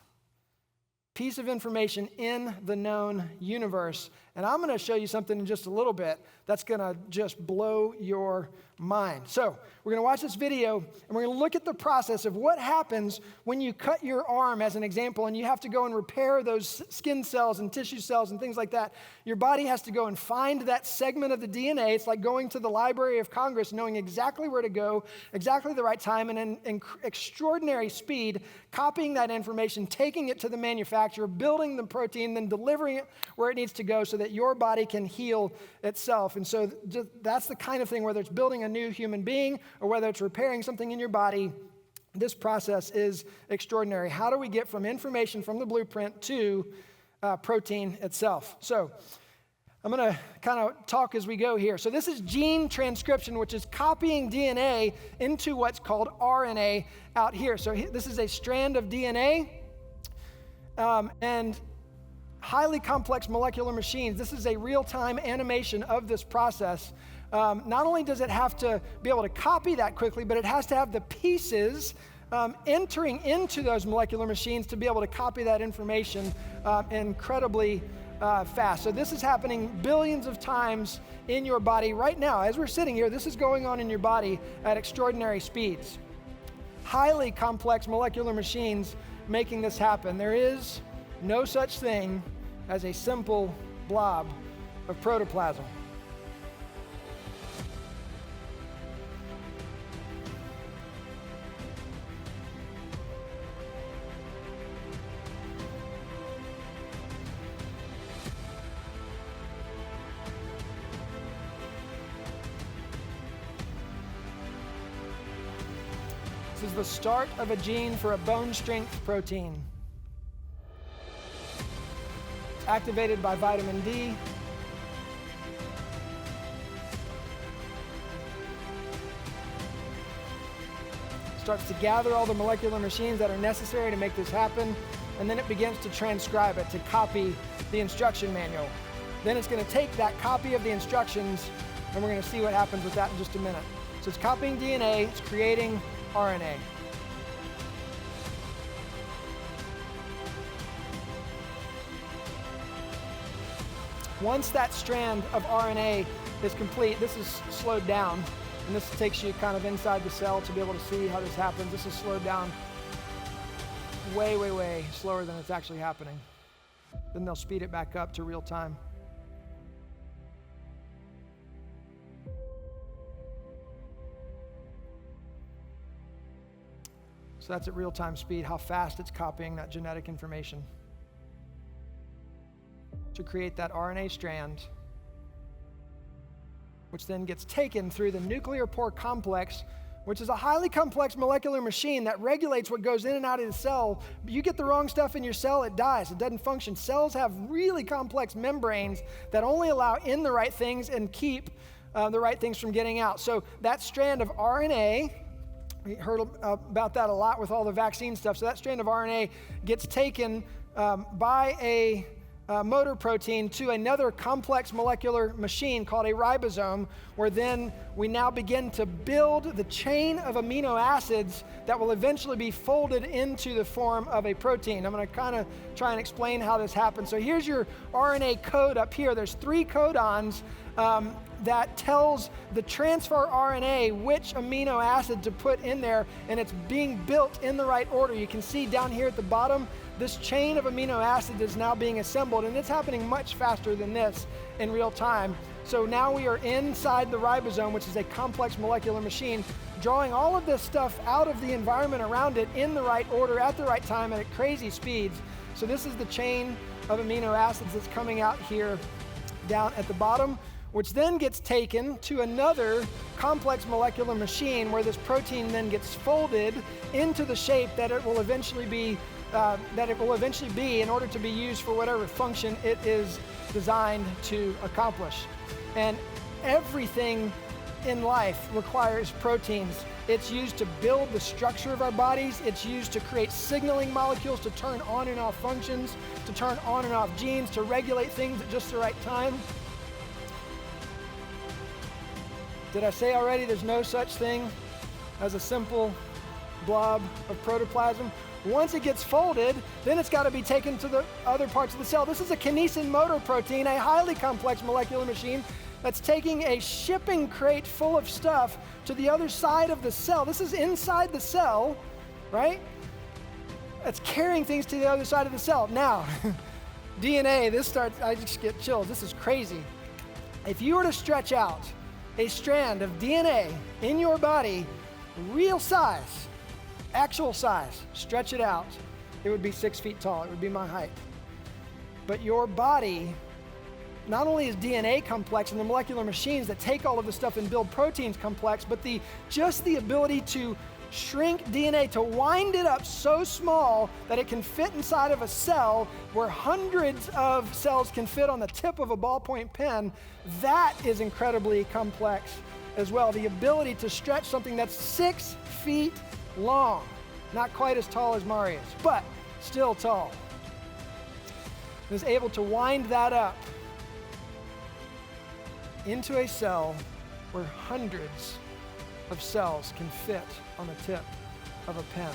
piece of information in the known universe. And I'm going to show you something in just a little bit that's going to just blow your mind. So we're going to watch this video, and we're going to look at the process of what happens when you cut your arm, as an example, and you have to go and repair those skin cells and tissue cells and things like that. Your body has to go and find that segment of the DNA. It's like going to the Library of Congress, knowing exactly where to go, exactly the right time, and in extraordinary speed, copying that information, taking it to the manufacturer, building the protein, then delivering it where it needs to go so that your body can heal itself. And so that's the kind of thing, whether it's building a new human being or whether it's repairing something in your body, this process is extraordinary. How do we get from information from the blueprint to protein itself? So I'm going to kind of talk as we go here. So this is gene transcription, which is copying DNA into what's called RNA out here. So this is a strand of DNA, and highly complex molecular machines. This is a real-time animation of this process. Not only does it have to be able to copy that quickly, but it has to have the pieces entering into those molecular machines to be able to copy that information incredibly fast. So this is happening billions of times in your body right now. As we're sitting here, this is going on in your body at extraordinary speeds. Highly complex molecular machines making this happen. There is no such thing as a simple blob of protoplasm. This is the start of a gene for a bone strength protein. Activated by vitamin D. Starts to gather all the molecular machines that are necessary to make this happen, and then it begins to transcribe it, to copy the instruction manual. Then it's going to take that copy of the instructions, and we're going to see what happens with that in just a minute. So it's copying DNA, it's creating RNA. Once that strand of RNA is complete, this is slowed down, and this takes you kind of inside the cell to be able to see how this happens. This is slowed down way, way, way slower than it's actually happening. Then they'll speed it back up to real time. So that's at real-time speed, how fast it's copying that genetic information to create that RNA strand, which then gets taken through the nuclear pore complex, which is a highly complex molecular machine that regulates what goes in and out of the cell. You get the wrong stuff in your cell, it dies. It doesn't function. Cells have really complex membranes that only allow in the right things and keep the right things from getting out. So that strand of RNA, we heard about that a lot with all the vaccine stuff. So that strand of RNA gets taken by a motor protein to another complex molecular machine called a ribosome, where then we now begin to build the chain of amino acids that will eventually be folded into the form of a protein. I'm going to kind of try and explain how this happens. So here's your RNA code up here. There's 3 codons that tells the transfer RNA which amino acid to put in there, and it's being built in the right order. You can see down here at the bottom, this chain of amino acids is now being assembled, and it's happening much faster than this in real time. So now we are inside the ribosome, which is a complex molecular machine, drawing all of this stuff out of the environment around it in the right order, at the right time, and at crazy speeds. So this is the chain of amino acids that's coming out here down at the bottom, which then gets taken to another complex molecular machine where this protein then gets folded into the shape that it will eventually be that it will eventually be in order to be used for whatever function it is designed to accomplish. And everything in life requires proteins. It's used to build the structure of our bodies. It's used to create signaling molecules, to turn on and off functions, to turn on and off genes, to regulate things at just the right time. Did I say already there's no such thing as a simple blob of protoplasm? Once it gets folded, then it's got to be taken to the other parts of the cell. This is a kinesin motor protein, a highly complex molecular machine that's taking a shipping crate full of stuff to the other side of the cell. This is inside the cell, right? It's carrying things to the other side of the cell. Now, DNA, I just get chills. This is crazy. If you were to stretch out a strand of DNA in your body, real size, actual size, stretch it out, it would be 6 feet tall. It would be my height. But your body, not only is DNA complex and the molecular machines that take all of the stuff and build proteins complex, but just the ability to shrink DNA, to wind it up so small that it can fit inside of a cell where hundreds of cells can fit on the tip of a ballpoint pen, that is incredibly complex as well. The ability to stretch something that's 6 feet long, not quite as tall as Marius, but still tall, is able to wind that up into a cell where hundreds of cells can fit on the tip of a pen.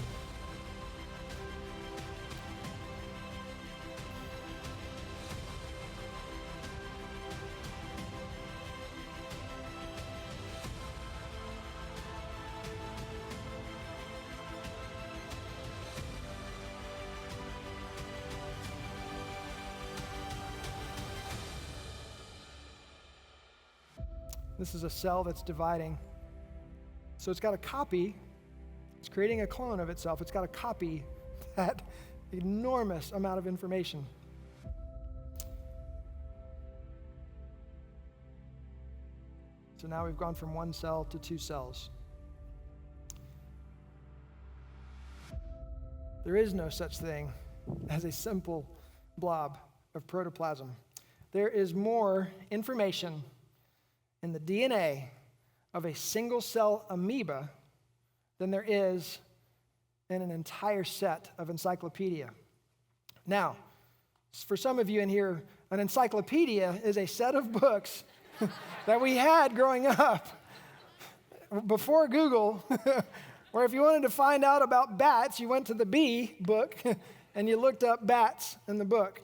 This is a cell that's dividing. So it's got a copy. It's creating a clone of itself. It's got to copy that enormous amount of information. So now we've gone from 1 cell to 2 cells. There is no such thing as a simple blob of protoplasm. There is more information in the DNA of a single cell amoeba than there is in an entire set of encyclopedia. Now, for some of you in here, an encyclopedia is a set of books that we had growing up before Google, where if you wanted to find out about bats, you went to the bee book and you looked up bats in the book.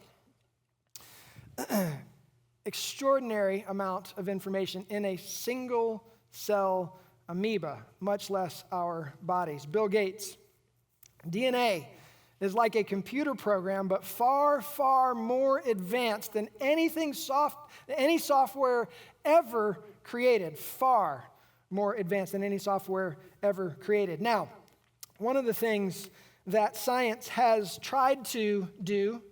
Extraordinary amount of information in a single cell amoeba, much less our bodies. Bill Gates, DNA is like a computer program, but far, far more advanced than any software ever created. Far more advanced than any software ever created. Now, one of the things that science has tried to do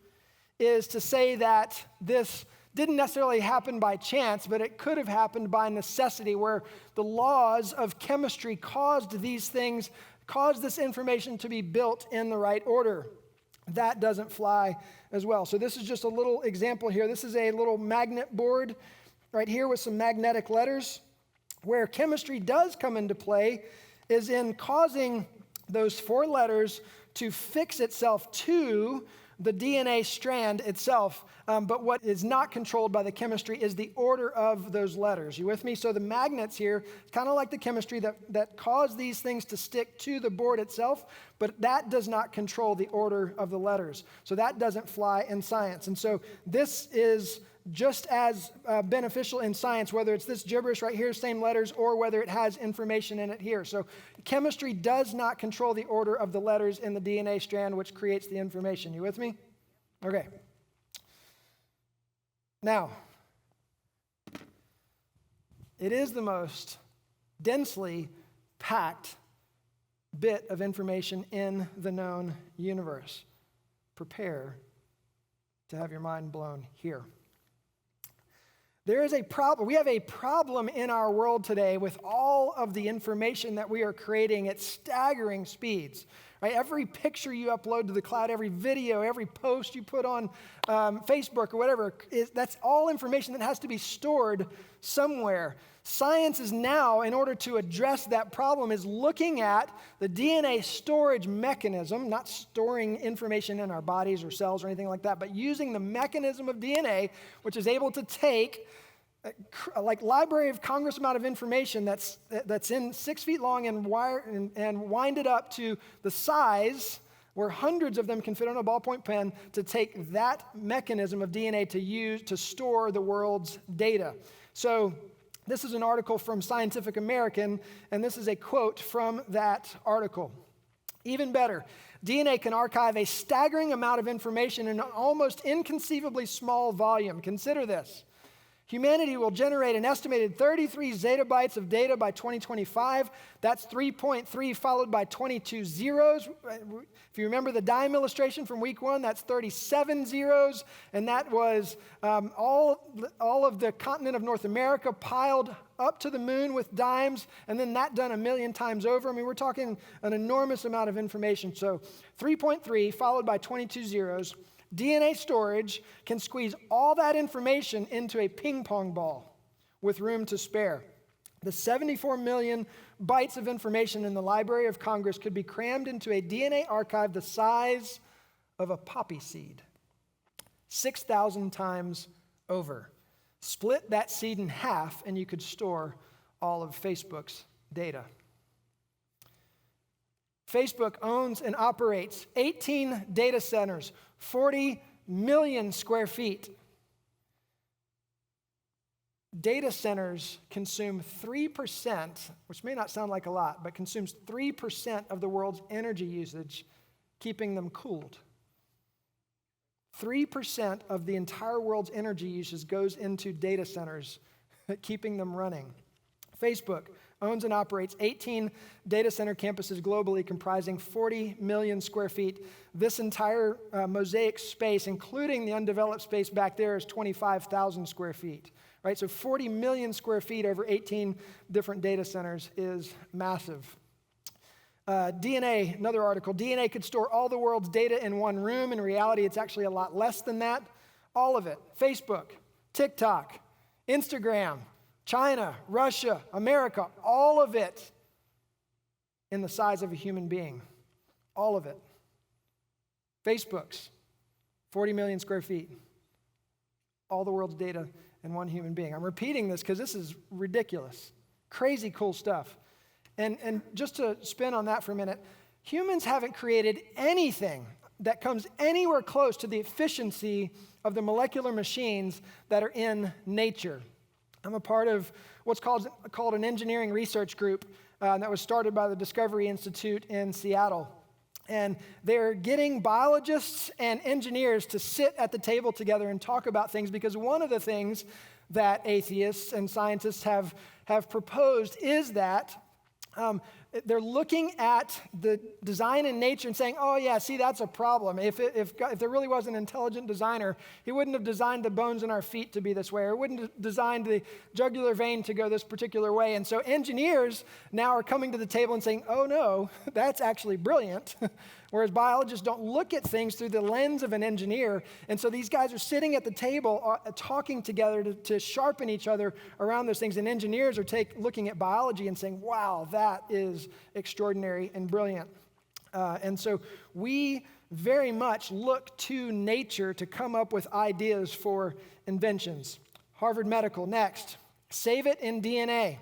is to say that this didn't necessarily happen by chance, but it could have happened by necessity, where the laws of chemistry caused these things, caused this information to be built in the right order. That doesn't fly as well. So this is just a little example here. This is a little magnet board right here with some magnetic letters. Where chemistry does come into play is in causing those 4 letters to fix itself to the DNA strand itself. But what is not controlled by the chemistry is the order of those letters. You with me? So the magnets here, it's kind of like the chemistry that cause these things to stick to the board itself, but that does not control the order of the letters. So that doesn't fly in science. And so this is just as beneficial in science, whether it's this gibberish right here, same letters, or whether it has information in it here. So chemistry does not control the order of the letters in the DNA strand, which creates the information. You with me? Okay. Now, it is the most densely packed bit of information in the known universe. Prepare to have your mind blown here. There is a problem. We have a problem in our world today with all of the information that we are creating at staggering speeds, Right? Every picture you upload to the cloud, every video, every post you put on Facebook or whatever, that's all information that has to be stored somewhere. Science is now, in order to address that problem, is looking at the DNA storage mechanism, not storing information in our bodies or cells or anything like that, but using the mechanism of DNA, which is able to take like Library of Congress amount of information that's in 6 feet long and wind it up to the size where hundreds of them can fit on a ballpoint pen, to take that mechanism of DNA to use to store the world's data. So this is an article from Scientific American, and this is a quote from that article. Even better, DNA can archive a staggering amount of information in an almost inconceivably small volume. Consider this. Humanity will generate an estimated 33 zettabytes of data by 2025. That's 3.3 followed by 22 zeros. If you remember the dime illustration from week 1, that's 37 zeros. And that was all of the continent of North America piled up to the moon with dimes, and then that done 1,000,000 times over. I mean, we're talking an enormous amount of information. So 3.3 followed by 22 zeros. DNA storage can squeeze all that information into a ping pong ball with room to spare. The 74 million bytes of information in the Library of Congress could be crammed into a DNA archive the size of a poppy seed, 6,000 times over. Split that seed in half and you could store all of Facebook's data. Facebook owns and operates 18 data centers, 40 million square feet. Data centers consume 3%, which may not sound like a lot, but consumes 3% of the world's energy usage, keeping them cooled. 3% of the entire world's energy usage goes into data centers, keeping them running. Facebook owns and operates 18 data center campuses globally comprising 40 million square feet. This entire mosaic space, including the undeveloped space back there, is 25,000 square feet. Right? So 40 million square feet over 18 different data centers is massive. DNA, another article, DNA could store all the world's data in one room. In reality, it's actually a lot less than that. All of it. Facebook, TikTok, Instagram, China, Russia, America, all of it in the size of a human being. All of it. Facebook's 40 million square feet. All the world's data in one human being. I'm repeating this because this is ridiculous. Crazy cool stuff. And just to spin on that for a minute, humans haven't created anything that comes anywhere close to the efficiency of the molecular machines that are in nature. I'm a part of what's called an engineering research group that was started by the Discovery Institute in Seattle. And they're getting biologists and engineers to sit at the table together and talk about things, because one of the things that atheists and scientists have proposed is that they're looking at the design in nature and saying, oh yeah, see, that's a problem. If there really was an intelligent designer, he wouldn't have designed the bones in our feet to be this way, or wouldn't have designed the jugular vein to go this particular way. And so engineers now are coming to the table and saying, oh no, that's actually brilliant. Whereas biologists don't look at things through the lens of an engineer. And so these guys are sitting at the table talking together to sharpen each other around those things. And engineers are looking at biology and saying, wow, that is extraordinary and brilliant. And so we very much look to nature to come up with ideas for inventions. Harvard Medical, next. Save it in DNA.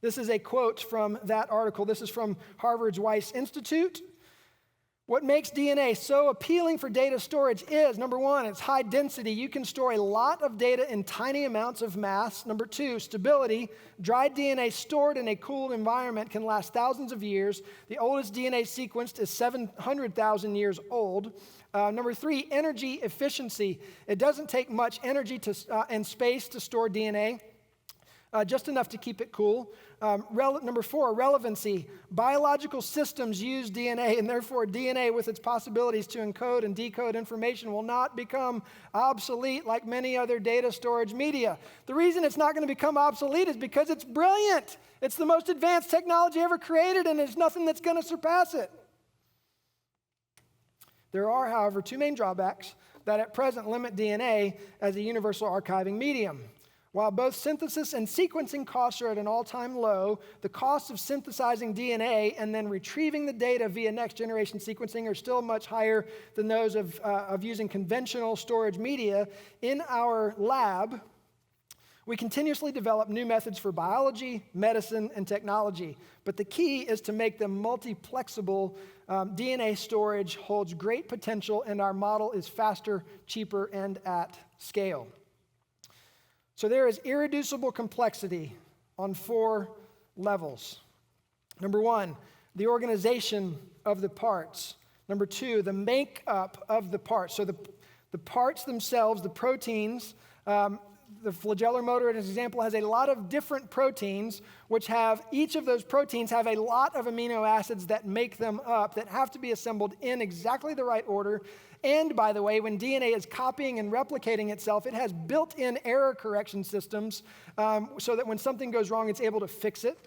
This is a quote from that article. This is from Harvard's Weiss Institute. What makes DNA so appealing for data storage is, number one, it's high density. You can store a lot of data in tiny amounts of mass. Number two, stability. Dried DNA stored in a cooled environment can last thousands of years. The oldest DNA sequenced is 700,000 years old. Number three, energy efficiency. It doesn't take much energy and space to store DNA. Just enough to keep it cool. Number four, relevancy. Biological systems use DNA, and therefore DNA with its possibilities to encode and decode information will not become obsolete like many other data storage media. The reason it's not going to become obsolete is because it's brilliant. It's the most advanced technology ever created, and there's nothing that's going to surpass it. There are, however, two main drawbacks that at present limit DNA as a universal archiving medium. While both synthesis and sequencing costs are at an all-time low, the costs of synthesizing DNA and then retrieving the data via next-generation sequencing are still much higher than those of using conventional storage media. In our lab, we continuously develop new methods for biology, medicine, and technology. But the key is to make them multiplexable. DNA storage holds great potential, and our model is faster, cheaper, and at scale. So there is irreducible complexity on 4 levels. Number 1, the organization of the parts. Number 2, the makeup of the parts. So the parts themselves, the proteins, the flagellar motor, as an example, has a lot of different proteins, which each of those proteins have a lot of amino acids that make them up, that have to be assembled in exactly the right order. And by the way, when DNA is copying and replicating itself, it has built-in error correction systems so that when something goes wrong, it's able to fix it.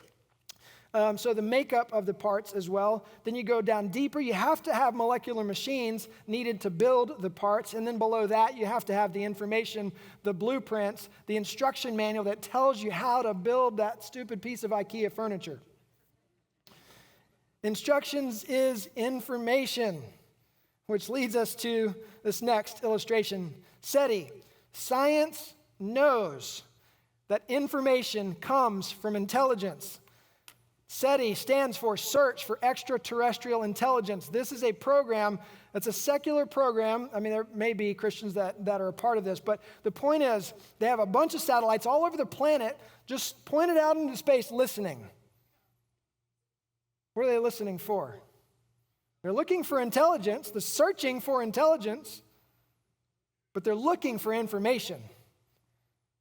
So the makeup of the parts as well. Then you go down deeper. You have to have molecular machines needed to build the parts. And then below that, you have to have the information, the blueprints, the instruction manual that tells you how to build that stupid piece of IKEA furniture. Instructions is information, which leads us to this next illustration. SETI, science knows that information comes from intelligence. SETI stands for Search for Extraterrestrial Intelligence. This is a program that's a secular program. I mean, there may be Christians that are a part of this, but the point is they have a bunch of satellites all over the planet just pointed out into space listening. What are they listening for? They're looking for intelligence, they're searching for intelligence, but they're looking for information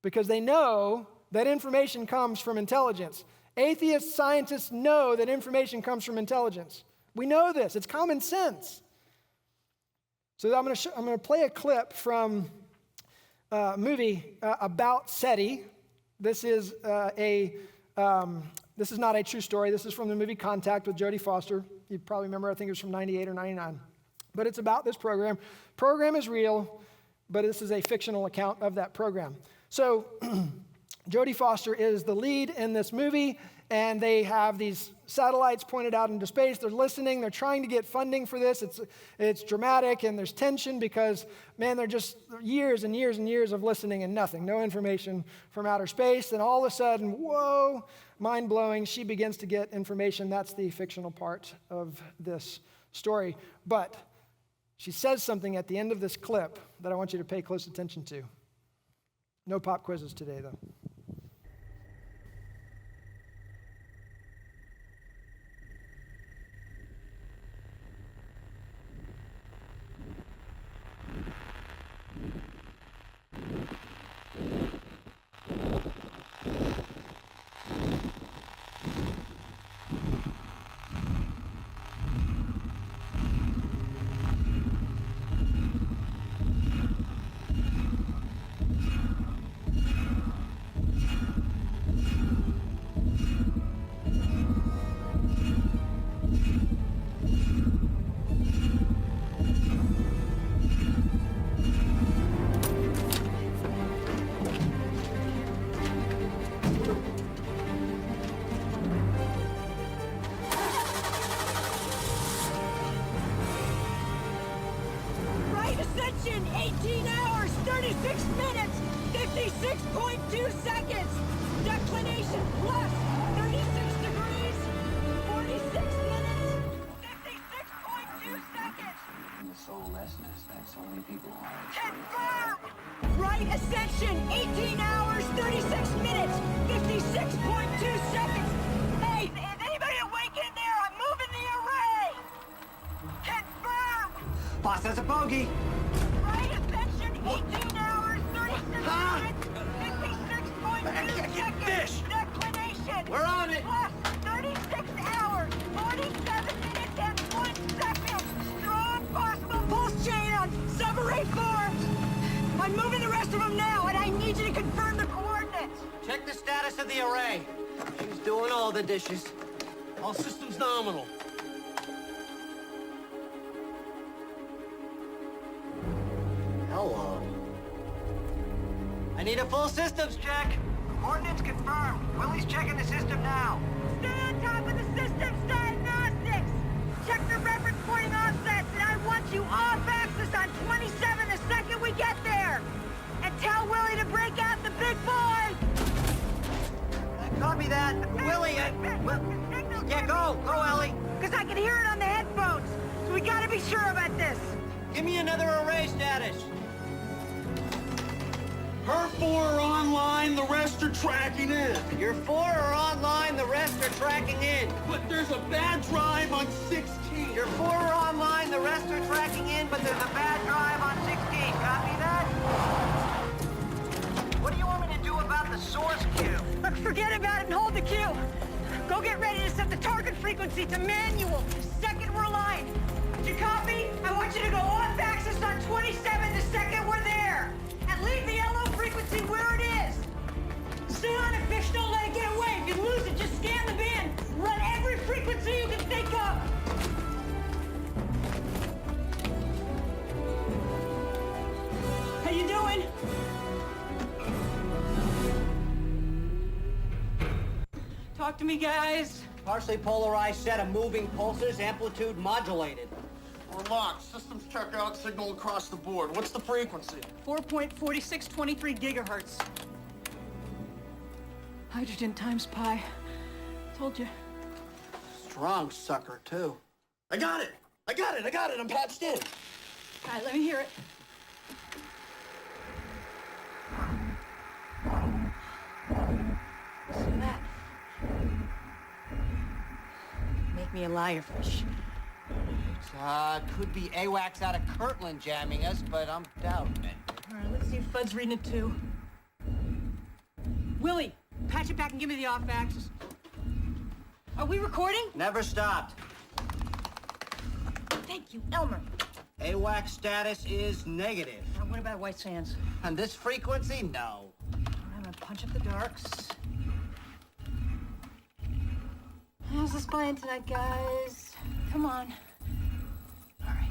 because they know that information comes from intelligence. Atheist scientists know that information comes from intelligence. We know this. It's common sense. So I'm going to play a clip from a movie about SETI. This is not a true story. This is from the movie Contact with Jodie Foster. You probably remember, I think it was from 98 or 99. But it's about this program. Program is real, but this is a fictional account of that program. So Jodie Foster is the lead in this movie, and they have these satellites pointed out into space. They're listening. They're trying to get funding for this. It's dramatic, and there's tension because, man, they're just years and years and years of listening and nothing, no information from outer space. And all of a sudden, whoa, mind-blowing, she begins to get information. That's the fictional part of this story. But she says something at the end of this clip that I want you to pay close attention to. No pop quizzes today, though. Ascension, 18 hours, 36 minutes, 56.2 seconds. Declination plus 36 degrees, 46 minutes, 56.2 seconds. In the soullessness, that's only people are. Confirmed! Right ascension, 18 hours, 36 minutes, 56.2 seconds. Hey, is anybody awake in there? I'm moving the array. Confirmed! Boss has a bogey. Right ascension, 18 hours, 36 minutes, 56.2 seconds. Declination. We're on it. Plus 36 hours, 47 minutes, and 1 second. Strong possible pulse chain on subarray forms. I'm moving the rest of them now, and I need you to confirm the coordinates. Check the status of the array. She's doing all the dishes. All systems nominal. Hello. I need a full systems check. Coordinates confirmed. Willie's checking the system now. Stay on top of the system's diagnostics. Check the reference pointing offsets, and I want you off axis on 27 the second we get there. And tell Willie to break out the big boy. Copy that. Willie, yeah, go, Ellie. Because I can hear it on the headphones. So we gotta be sure about this. Give me another array status. Her 4 are online, the rest are tracking in. Your 4 are online, the rest are tracking in. But there's a bad drive on 16. Your 4 are online, the rest are tracking in, but there's a bad drive on 16. Copy that? What do you want me to do about the source queue? Look, forget about it and hold the queue. Go get ready to set the target frequency to manual. Second we're aligned. Did you copy? I want you to go off axis on 27 the second we're there. And leave the yellow frequency where it is. Stay on it, fish, don't let it get away. If you lose it, just scan the bin. Run every frequency you can think of. How you doing? Talk to me, guys. Partially polarized set of moving pulsars, amplitude modulated. We're locked. Systems check out, signal across the board. What's the frequency? 4.4623 gigahertz. Hydrogen times pi. Told you. Strong sucker, too. I got it. I'm patched in. All right, let me hear it. Listen to that. Make me a liar, fish. Could be AWACS out of Kirtland jamming us, but I'm doubting it. All right, let's see if Fud's reading it too. Willie, patch it back and give me the off axis. Are we recording? Never stopped. Thank you, Elmer. AWACS status is negative. Now, what about White Sands? On this frequency, no. All right, I'm gonna punch up the darks. How's the spine tonight, guys? Come on. All right.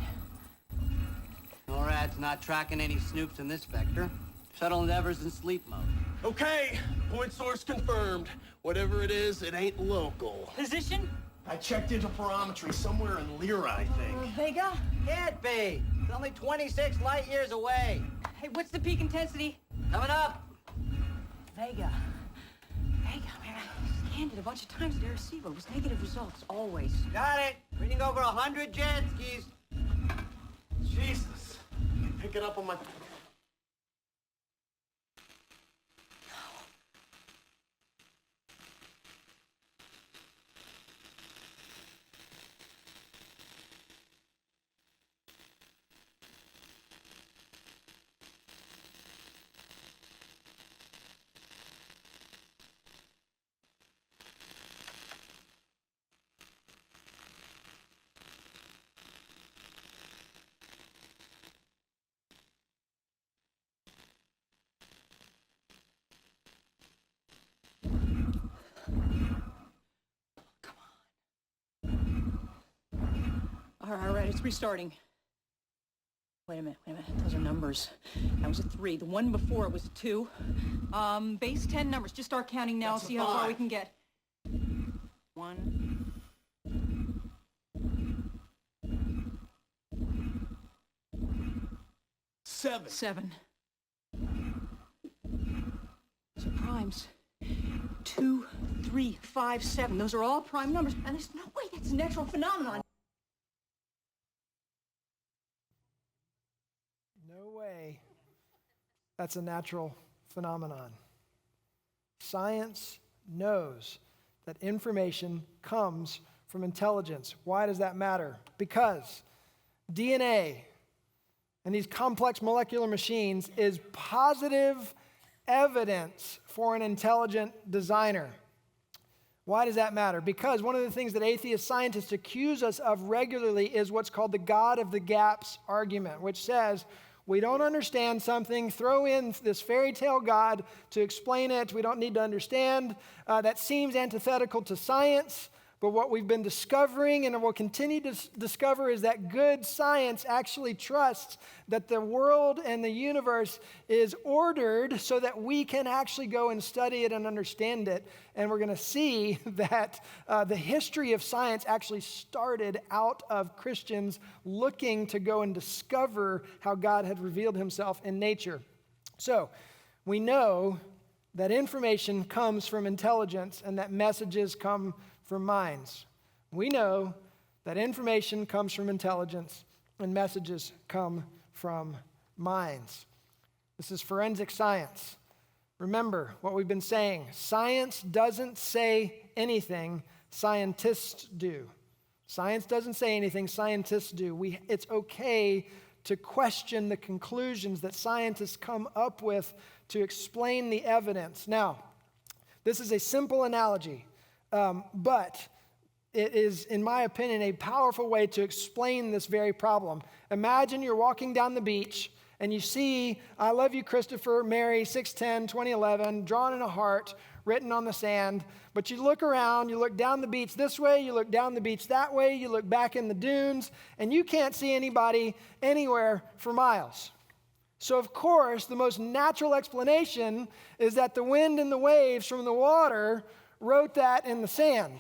NORAD's not tracking any snoops in this vector. Shuttle Endeavor's in sleep mode. Okay, point source confirmed. Whatever it is, it ain't local. Position? I checked interferometry somewhere in Lyra, I think. Vega? Can't be. It's only 26 light years away. Hey, what's the peak intensity? Coming up. Vega, man, I scanned it a bunch of times at Arecibo. It was negative results, always. Got it. Reading over 100 jet skis. Jesus. Pick it up on my... All right, it's restarting. Wait a minute. Those are numbers. That was a 3. The one before it was a 2. Base 10 numbers. Just start counting now. That's a See how far 5. we can get. 1. Seven. Those are primes. 2, 3, 5, 7. Those are all prime numbers. And there's no way that's a natural phenomenon. No way that's a natural phenomenon. Science knows that information comes from intelligence. Why does that matter? Because DNA and these complex molecular machines is positive evidence for an intelligent designer. Why does that matter? Because one of the things that atheist scientists accuse us of regularly is what's called the God of the gaps argument, which says we don't understand something, throw in this fairy tale God to explain it. We don't need to understand. That seems antithetical to science, But what we've been discovering and will continue to discover is that good science actually trusts that the world and the universe is ordered so that we can actually go and study it and understand it. And we're going to see that the history of science actually started out of Christians looking to go and discover how God had revealed himself in nature. So we know that information comes from intelligence and that messages come from minds. We know that information comes from intelligence and messages come from minds. This is forensic science. Remember what we've been saying. Science doesn't say anything, scientists do. Science doesn't say anything, scientists do. It's okay to question the conclusions that scientists come up with to explain the evidence. Now, this is a simple analogy. But it is, in my opinion, a powerful way to explain this very problem. Imagine you're walking down the beach and you see, "I love you, Christopher, Mary, 6'10", 2011, drawn in a heart, written on the sand." But you look around, you look down the beach this way, you look down the beach that way, you look back in the dunes, and you can't see anybody anywhere for miles. So, of course, the most natural explanation is that the wind and the waves from the water wrote that in the sand.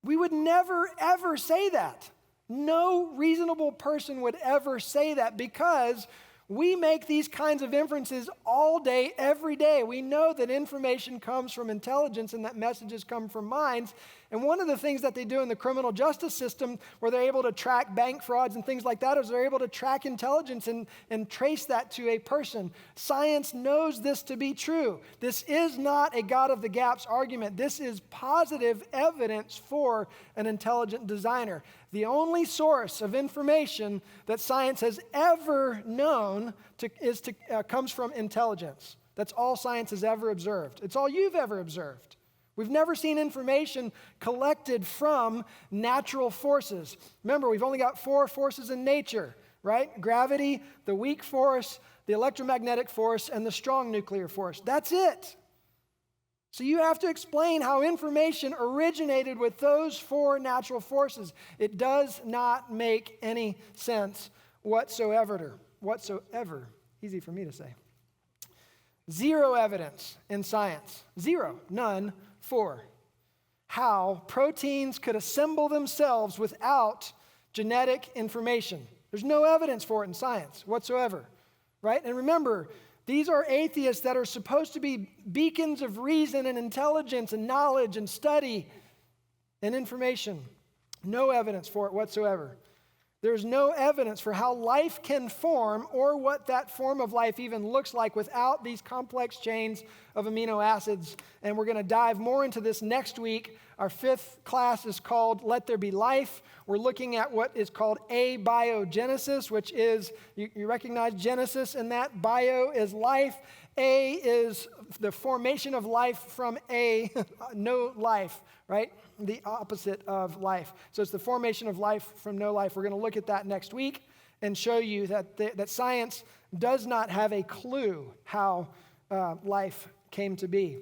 We would never, ever say that. No reasonable person would ever say that because we make these kinds of inferences all day, every day. We know that information comes from intelligence and that messages come from minds. And one of the things that they do in the criminal justice system where they're able to track bank frauds and things like that is they're able to track intelligence and trace that to a person. Science knows this to be true. This is not a God of the gaps argument. This is positive evidence for an intelligent designer. The only source of information that science has ever known comes from intelligence. That's all science has ever observed. It's all you've ever observed. We've never seen information collected from natural forces. Remember, we've only got 4 forces in nature, right? Gravity, the weak force, the electromagnetic force, and the strong nuclear force. That's it. So you have to explain how information originated with those 4 natural forces. It does not make any sense whatsoever. Easy for me to say. Zero evidence in science. Zero. None. For how proteins could assemble themselves without genetic information. There's no evidence for it in science whatsoever, right? And remember, these are atheists that are supposed to be beacons of reason and intelligence and knowledge and study and information. No evidence for it whatsoever. There's no evidence for how life can form or what that form of life even looks like without these complex chains of amino acids. And we're going to dive more into this next week. Our 5th class is called Let There Be Life. We're looking at what is called abiogenesis, which is, you recognize Genesis in that? Bio is life. A is the formation of life from no life, right? The opposite of life. So it's the formation of life from no life. We're going to look at that next week and show you that science does not have a clue how life came to be.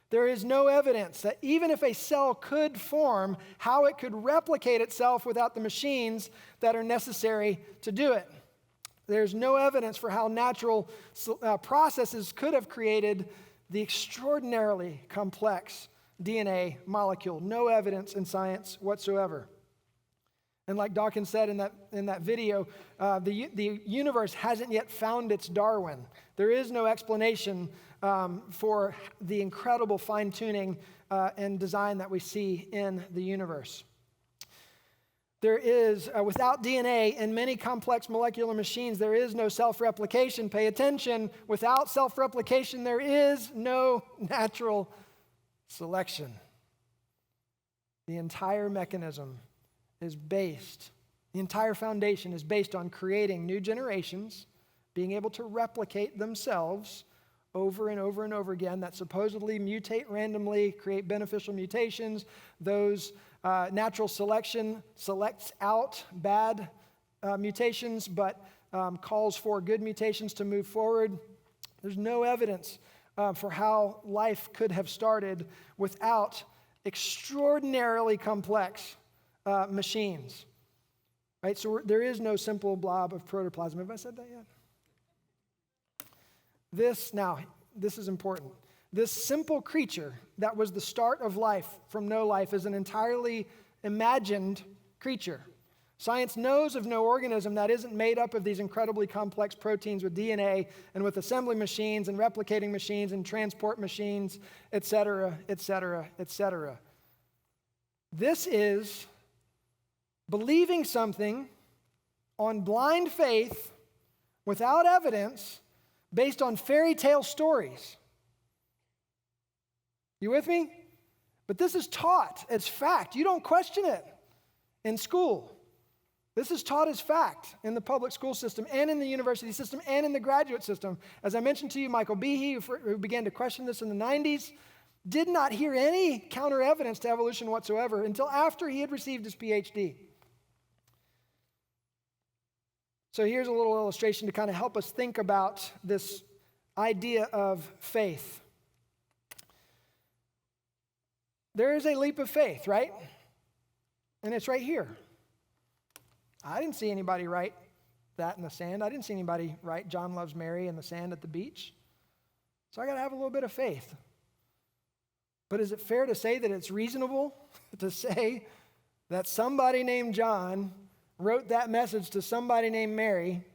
There is no evidence that even if a cell could form, how it could replicate itself without the machines that are necessary to do it. There's no evidence for how natural processes could have created the extraordinarily complex DNA molecule. No evidence in science whatsoever. And like Dawkins said in that video, the universe hasn't yet found its Darwin. There is no explanation for the incredible fine-tuning and design that we see in the universe. There is, without DNA in many complex molecular machines, there is no self-replication. Pay attention. Without self-replication, there is no natural selection. The entire mechanism is based, the entire foundation is based on creating new generations, being able to replicate themselves over and over and over again, that supposedly mutate randomly, create beneficial mutations. Those natural selection selects out bad mutations, but calls for good mutations to move forward. There's no evidence for how life could have started without extraordinarily complex machines. Right? So there is no simple blob of protoplasm. Have I said that yet? This is important. This simple creature that was the start of life from no life is an entirely imagined creature. Science knows of no organism that isn't made up of these incredibly complex proteins with DNA and with assembly machines and replicating machines and transport machines, et cetera, et cetera, et cetera. This is believing something on blind faith without evidence based on fairy tale stories. You with me? But this is taught as fact. You don't question it in school. This is taught as fact in the public school system and in the university system and in the graduate system. As I mentioned to you, Michael Behe, who began to question this in the 90s, did not hear any counter evidence to evolution whatsoever until after he had received his PhD. So here's a little illustration to kind of help us think about this idea of faith. There is a leap of faith, right? And it's right here. I didn't see anybody write that in the sand. I didn't see anybody write John Loves Mary in the sand at the beach. So I got to have a little bit of faith. But is it fair to say that it's reasonable to say that somebody named John wrote that message to somebody named Mary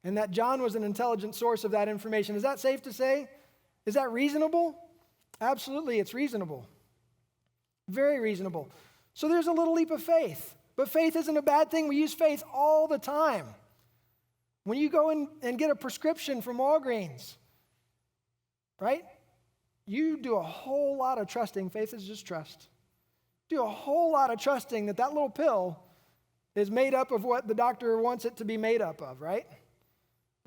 and that John was an intelligent source of that information? Is that safe to say? Is that reasonable? Absolutely, it's reasonable. Very reasonable. So there's a little leap of faith. But faith isn't a bad thing. We use faith all the time. When you go in and get a prescription from Walgreens, right? You do a whole lot of trusting. Faith is just trust. Do a whole lot of trusting that that little pill is made up of what the doctor wants it to be made up of, right?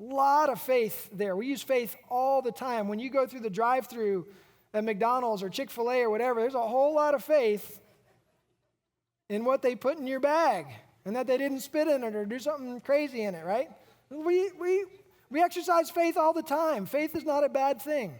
A lot of faith there. We use faith all the time. When you go through the drive-thru at McDonald's or Chick-fil-A or whatever, there's a whole lot of faith in what they put in your bag and that they didn't spit in it or do something crazy in it, right? We exercise faith all the time. Faith is not a bad thing,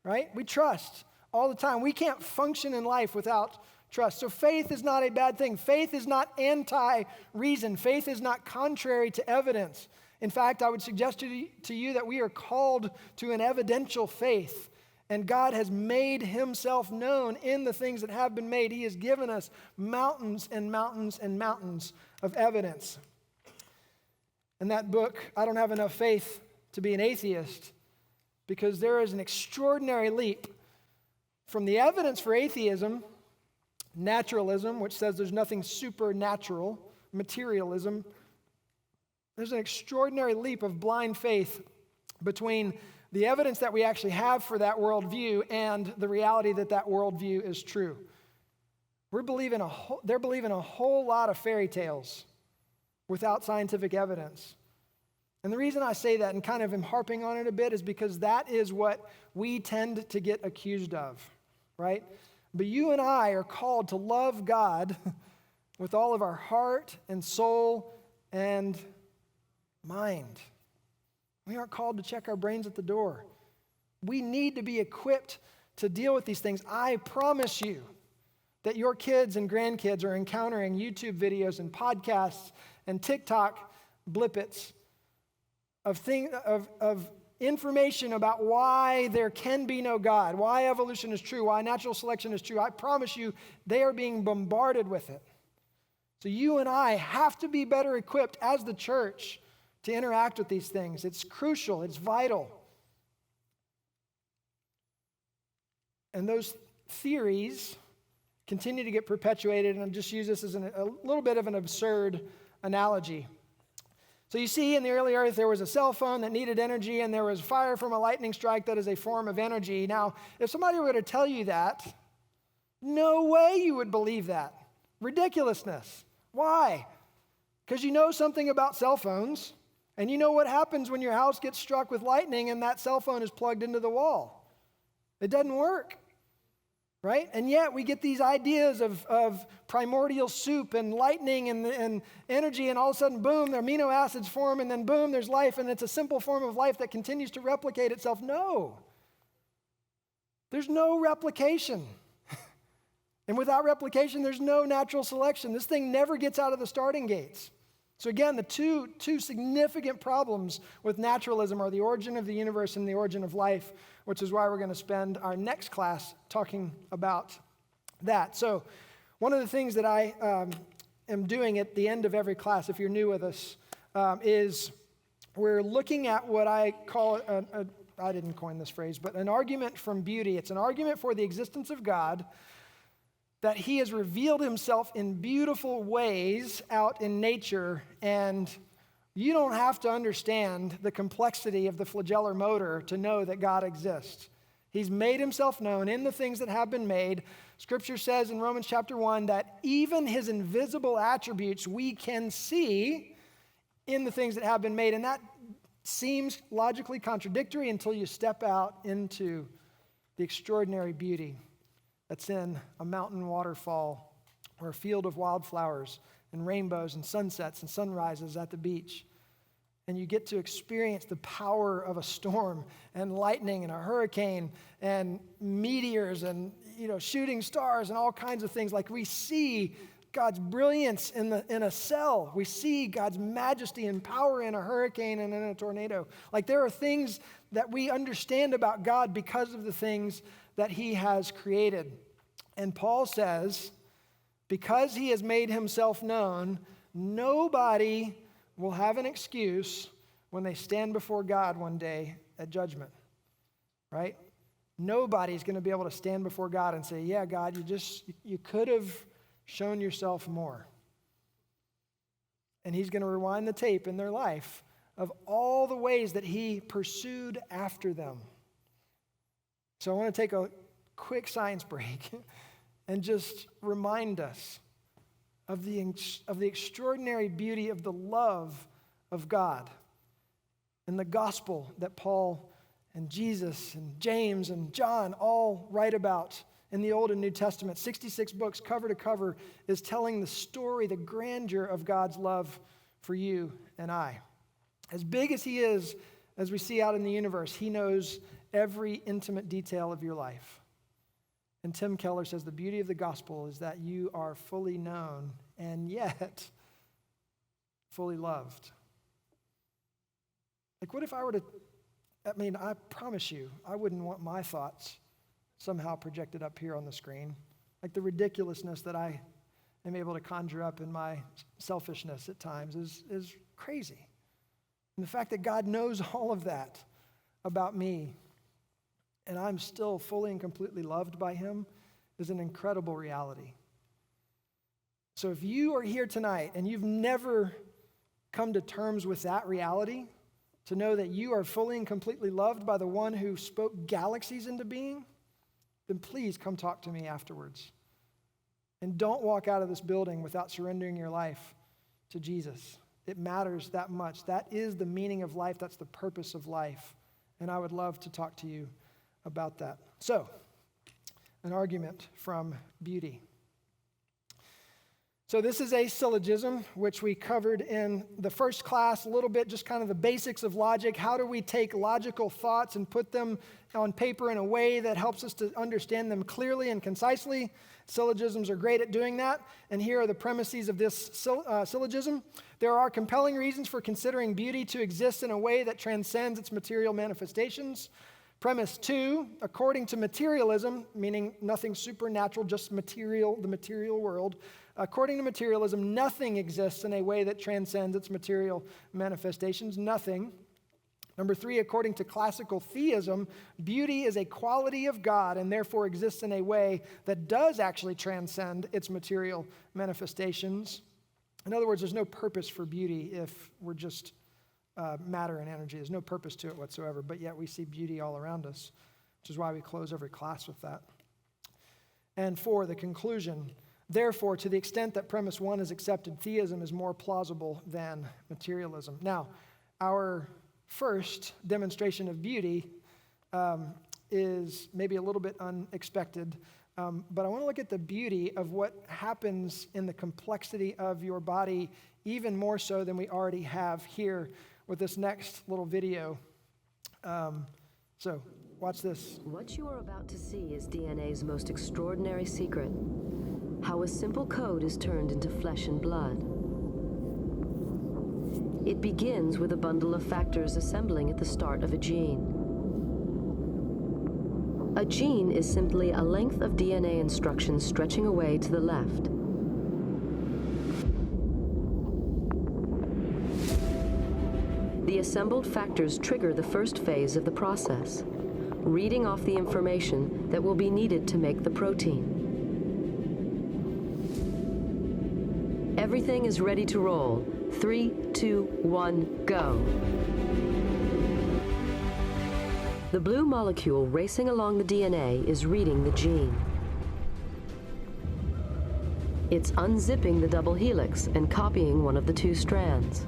right? We trust all the time. We can't function in life without trust. So faith is not a bad thing. Faith is not anti-reason. Faith is not contrary to evidence. In fact, I would suggest to you that we are called to an evidential faith. And God has made himself known in the things that have been made. He has given us mountains and mountains and mountains of evidence. In that book, I Don't Have Enough Faith to Be an Atheist, because there is an extraordinary leap from the evidence for atheism, naturalism, which says there's nothing supernatural, materialism. There's an extraordinary leap of blind faith between the evidence that we actually have for that worldview and the reality that that worldview is true. They're believing a whole lot of fairy tales without scientific evidence. And the reason I say that and kind of am harping on it a bit is because that is what we tend to get accused of, right? But you and I are called to love God with all of our heart and soul and mind. We aren't called to check our brains at the door. We need to be equipped to deal with these things. I promise you that your kids and grandkids are encountering YouTube videos and podcasts and TikTok blippets of information about why there can be no God, why evolution is true, why natural selection is true. I promise you, they are being bombarded with it. So you and I have to be better equipped as the church to interact with these things. It's crucial. It's vital. And those theories continue to get perpetuated, and I'll just use this as a little bit of an absurd analogy. So you see, in the early earth, there was a cell phone that needed energy, and there was fire from a lightning strike that is a form of energy. Now, if somebody were to tell you that, no way you would believe that. Ridiculousness. Why? Because you know something about cell phones, and you know what happens when your house gets struck with lightning and that cell phone is plugged into the wall. It doesn't work, right? And yet we get these ideas of primordial soup and lightning and energy, and all of a sudden, boom, the amino acids form, and then boom, there's life, and it's a simple form of life that continues to replicate itself. No, there's no replication. And without replication, there's no natural selection. This thing never gets out of the starting gates. So again, the two significant problems with naturalism are the origin of the universe and the origin of life, which is why we're going to spend our next class talking about that. So one of the things that I am doing at the end of every class, if you're new with us, is we're looking at what I call, I didn't coin this phrase, but an argument from beauty. It's an argument for the existence of God, that he has revealed himself in beautiful ways out in nature, and you don't have to understand the complexity of the flagellar motor to know that God exists. He's made himself known in the things that have been made. Scripture says in Romans chapter 1 that even his invisible attributes we can see in the things that have been made, and that seems logically contradictory until you step out into the extraordinary beauty that's in a mountain waterfall or a field of wildflowers and rainbows and sunsets and sunrises at the beach. And you get to experience the power of a storm and lightning and a hurricane and meteors and shooting stars and all kinds of things. Like we see God's brilliance in a cell. We see God's majesty and power in a hurricane and in a tornado. Like there are things that we understand about God because of the things that he has created. And Paul says, because he has made himself known, nobody will have an excuse when they stand before God one day at judgment, right? Nobody's going to be able to stand before God and say, yeah, God, you could have shown yourself more. And he's going to rewind the tape in their life of all the ways that he pursued after them. So I want to take a quick science break and just remind us of the extraordinary beauty of the love of God and the gospel that Paul and Jesus and James and John all write about in the Old and New Testament. 66 books, cover to cover, is telling the story, the grandeur of God's love for you and I. As big as he is, as we see out in the universe, he knows every intimate detail of your life. And Tim Keller says the beauty of the gospel is that you are fully known and yet fully loved. Like what if I were to, I promise you, I wouldn't want my thoughts somehow projected up here on the screen. Like the ridiculousness that I am able to conjure up in my selfishness at times is crazy. And the fact that God knows all of that about me and I'm still fully and completely loved by him is an incredible reality. So if you are here tonight and you've never come to terms with that reality, to know that you are fully and completely loved by the one who spoke galaxies into being, then please come talk to me afterwards. And don't walk out of this building without surrendering your life to Jesus. It matters that much. That is the meaning of life. That's the purpose of life. And I would love to talk to you about that. So, an argument from beauty. So this is a syllogism, which we covered in the first class a little bit, just kind of the basics of logic. How do we take logical thoughts and put them on paper in a way that helps us to understand them clearly and concisely? Syllogisms are great at doing that. And here are the premises of this syllogism. There are compelling reasons for considering beauty to exist in a way that transcends its material manifestations. Premise 2, according to materialism, meaning nothing supernatural, just material, the material world, according to materialism, nothing exists in a way that transcends its material manifestations. Nothing. Number 3, according to classical theism, beauty is a quality of God and therefore exists in a way that does actually transcend its material manifestations. In other words, there's no purpose for beauty if we're just matter and energy. There's no purpose to it whatsoever, but yet we see beauty all around us, which is why we close every class with that. And 4, the conclusion. Therefore, to the extent that premise 1 is accepted, theism is more plausible than materialism. Now, our first demonstration of beauty is maybe a little bit unexpected, but I want to look at the beauty of what happens in the complexity of your body, even more so than we already have here with this next little video. So Watch this. What you are about to see is DNA's most extraordinary secret. How a simple code is turned into flesh and blood. It begins with a bundle of factors assembling at the start of a gene. A gene is simply a length of DNA instructions stretching away to the left. The assembled factors trigger the first phase of the process, reading off the information that will be needed to make the protein. Everything is ready to roll. 3, 2, 1, go. The blue molecule racing along the DNA is reading the gene. It's unzipping the double helix and copying one of the 2 strands.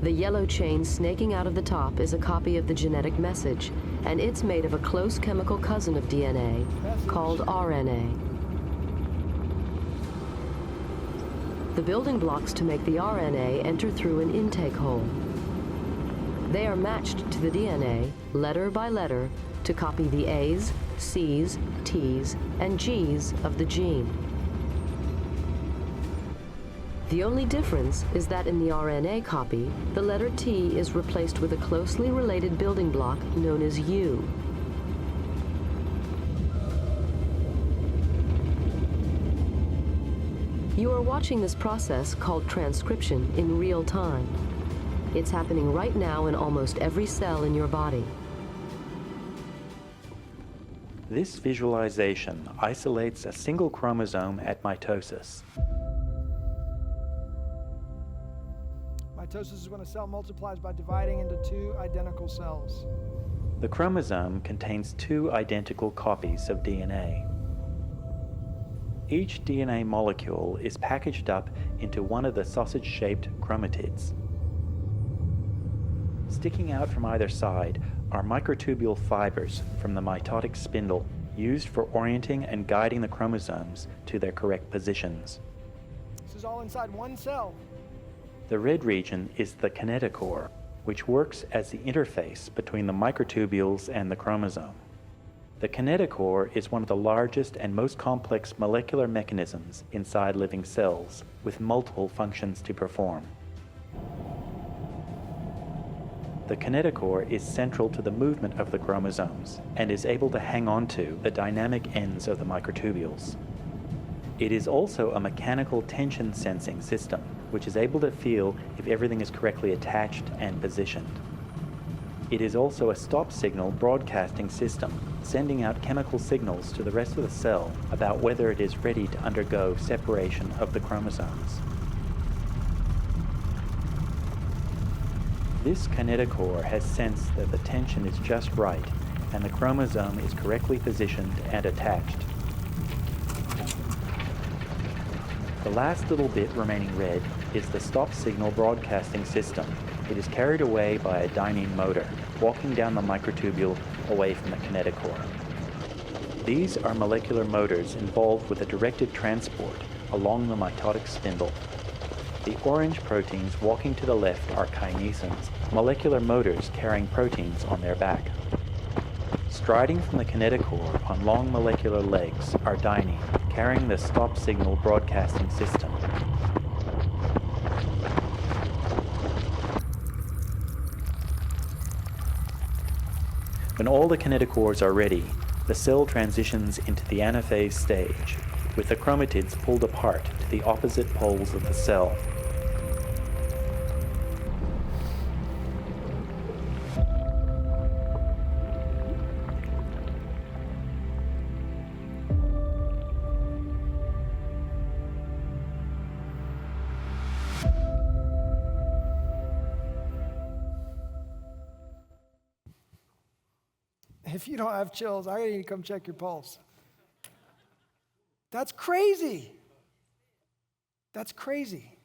The yellow chain snaking out of the top is a copy of the genetic message, and it's made of a close chemical cousin of DNA called RNA. The building blocks to make the RNA enter through an intake hole. They are matched to the DNA, letter by letter, to copy the A's, C's, T's, and G's of the gene. The only difference is that in the RNA copy, the letter T is replaced with a closely related building block known as U. You are watching this process called transcription in real time. It's happening right now in almost every cell in your body. This visualization isolates a single chromosome at mitosis. Mitosis is when a cell multiplies by dividing into 2 identical cells. The chromosome contains 2 identical copies of DNA. Each DNA molecule is packaged up into one of the sausage-shaped chromatids. Sticking out from either side are microtubule fibers from the mitotic spindle used for orienting and guiding the chromosomes to their correct positions. This is all inside one cell. The red region is the kinetochore, which works as the interface between the microtubules and the chromosome. The kinetochore is one of the largest and most complex molecular mechanisms inside living cells, with multiple functions to perform. The kinetochore is central to the movement of the chromosomes and is able to hang on to the dynamic ends of the microtubules. It is also a mechanical tension sensing system, which is able to feel if everything is correctly attached and positioned. It is also a stop signal broadcasting system, sending out chemical signals to the rest of the cell about whether it is ready to undergo separation of the chromosomes. This kinetochore has sensed that the tension is just right and the chromosome is correctly positioned and attached. The last little bit remaining red is the stop signal broadcasting system. It is carried away by a dynein motor, walking down the microtubule away from the kinetochore. These are molecular motors involved with a directed transport along the mitotic spindle. The orange proteins walking to the left are kinesins, molecular motors carrying proteins on their back. Striding from the kinetochore on long molecular legs are dynein, carrying the stop signal broadcasting system. When all the kinetochores are ready, the cell transitions into the anaphase stage, with the chromatids pulled apart to the opposite poles of the cell. If you don't have chills, I need to come check your pulse. That's crazy. That's crazy.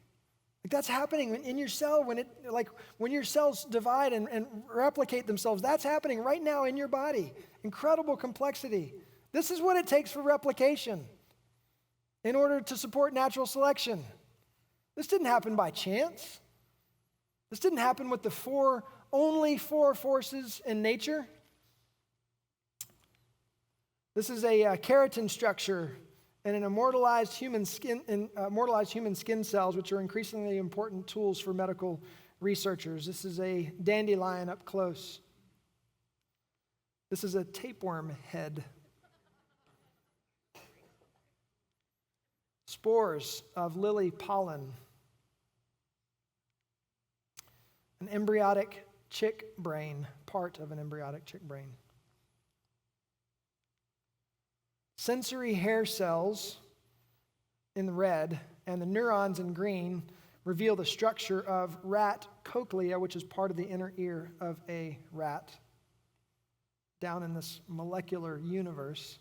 Like that's happening in your cell when your cells divide and replicate themselves. That's happening right now in your body. Incredible complexity. This is what it takes for replication in order to support natural selection. This didn't happen by chance. This didn't happen with the only four forces in nature. This is a keratin structure and an immortalized human skin cells, which are increasingly important tools for medical researchers. This is a dandelion up close. This is a tapeworm head. Spores of lily pollen. An embryonic chick brain, part of an embryonic chick brain. Sensory hair cells in red and the neurons in green reveal the structure of rat cochlea, which is part of the inner ear of a rat, down in this molecular universe.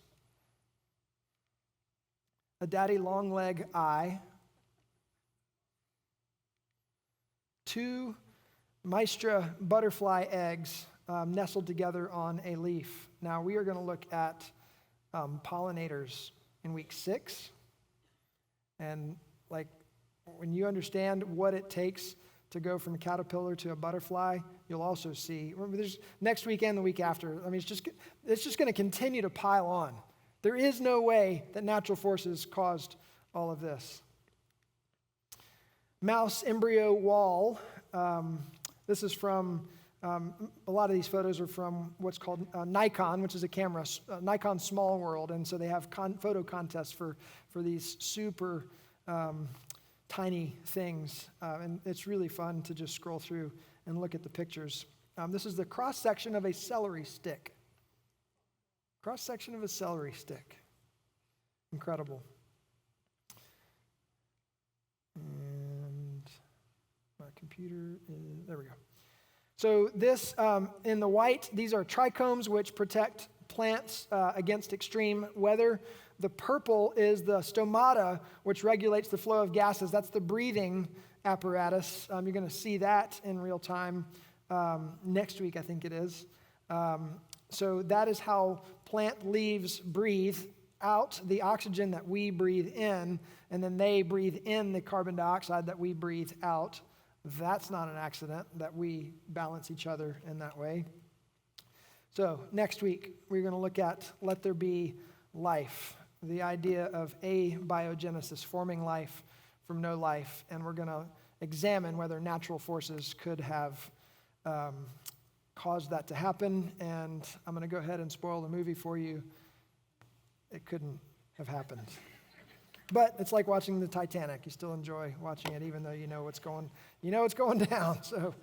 A daddy long leg eye. 2 Maestra butterfly eggs nestled together on a leaf. Now we are going to look at pollinators in week 6. And like when you understand what it takes to go from a caterpillar to a butterfly, you'll also see, remember there's next weekend, the week after, I mean, it's just going to continue to pile on. There is no way that natural forces caused all of this. Mouse embryo wall. This is from, a lot of these photos are from what's called Nikon, which is a camera, Nikon Small World. And so they have photo contests for these super tiny things. And it's really fun to just scroll through and look at the pictures. This is the cross-section of a celery stick. Cross-section of a celery stick. Incredible. And my computer is, there we go. So this, in the white, these are trichomes which protect plants against extreme weather. The purple is the stomata, which regulates the flow of gases. That's the breathing apparatus. You're going to see that in real time next week, I think it is. So that is how plant leaves breathe out the oxygen that we breathe in, and then they breathe in the carbon dioxide that we breathe out. That's not an accident that we balance each other in that way. So next week, we're going to look at let there be life, the idea of abiogenesis, forming life from no life, and we're going to examine whether natural forces could have caused that to happen, and I'm going to go ahead and spoil the movie for you. It couldn't have happened. But it's like watching the Titanic. You still enjoy watching it, even though you know what's going down. So,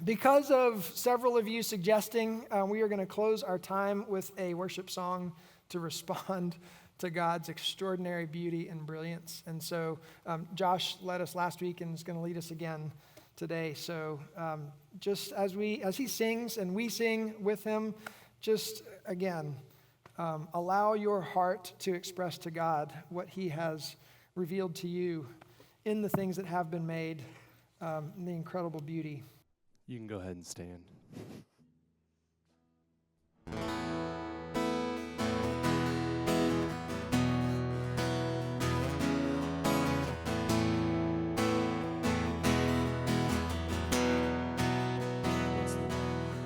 because of several of you suggesting, we are going to close our time with a worship song to respond to God's extraordinary beauty and brilliance. And so, Josh led us last week and is going to lead us again today. So, just as he sings and we sing with him, just again. Allow your heart to express to God what he has revealed to you in the things that have been made, the incredible beauty. You can go ahead and stand.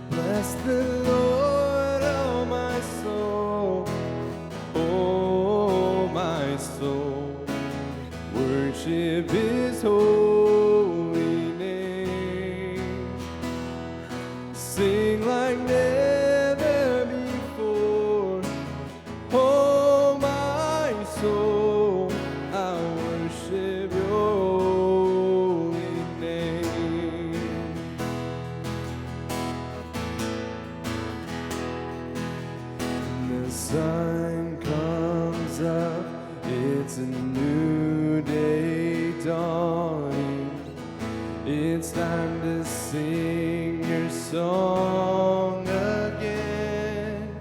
Bless the Lord, oh my soul. Oh, my soul, worship his holy name. Sing like never before. Oh, my soul, I worship your holy name. The sun comes up, it's a new day dawning. It's time to sing your song again.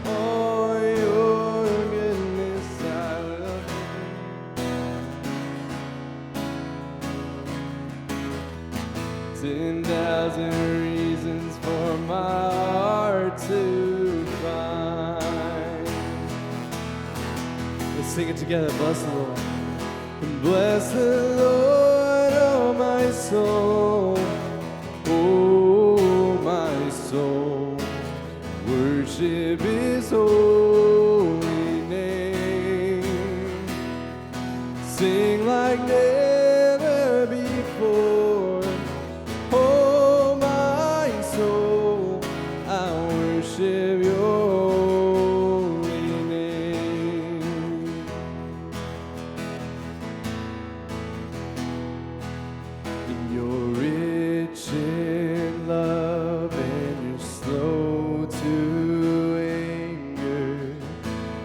Oh, your goodness I will sing. 10,000 reasons for my heart to find. Let's sing it together. Bless the Lord. Bless the Lord, oh my soul. soul, oh my soul, worship His holy name. Sing like never before, oh my soul, I worship Your holy name. You're rich in love and you're slow to anger.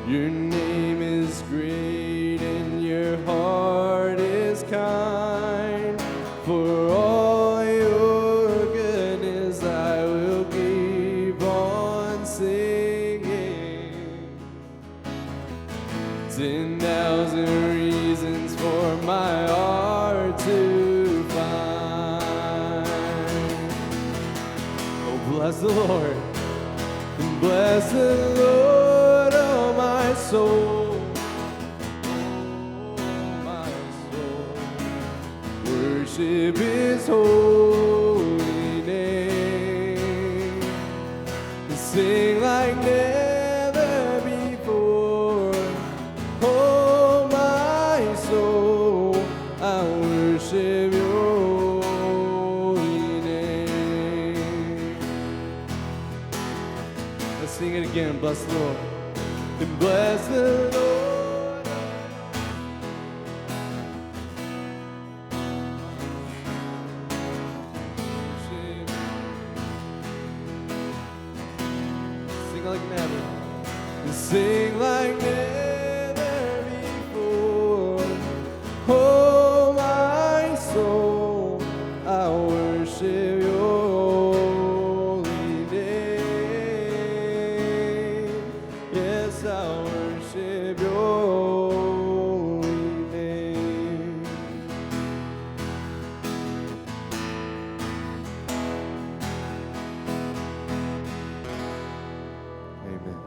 Your name is great and your heart is kind. For all your goodness I will keep on singing. 10,000 reasons for my heart to find. Oh, bless the Lord, and bless the Lord, oh my soul, oh my soul, worship His holy name, and sing like never before, oh my soul, I worship Your holy name. Let's sing it again. Bless the Lord. And bless the Lord. Sing like never. And sing like never before. Oh my soul, I worship Your holy name. Yes, I worship Your holy name. Amen.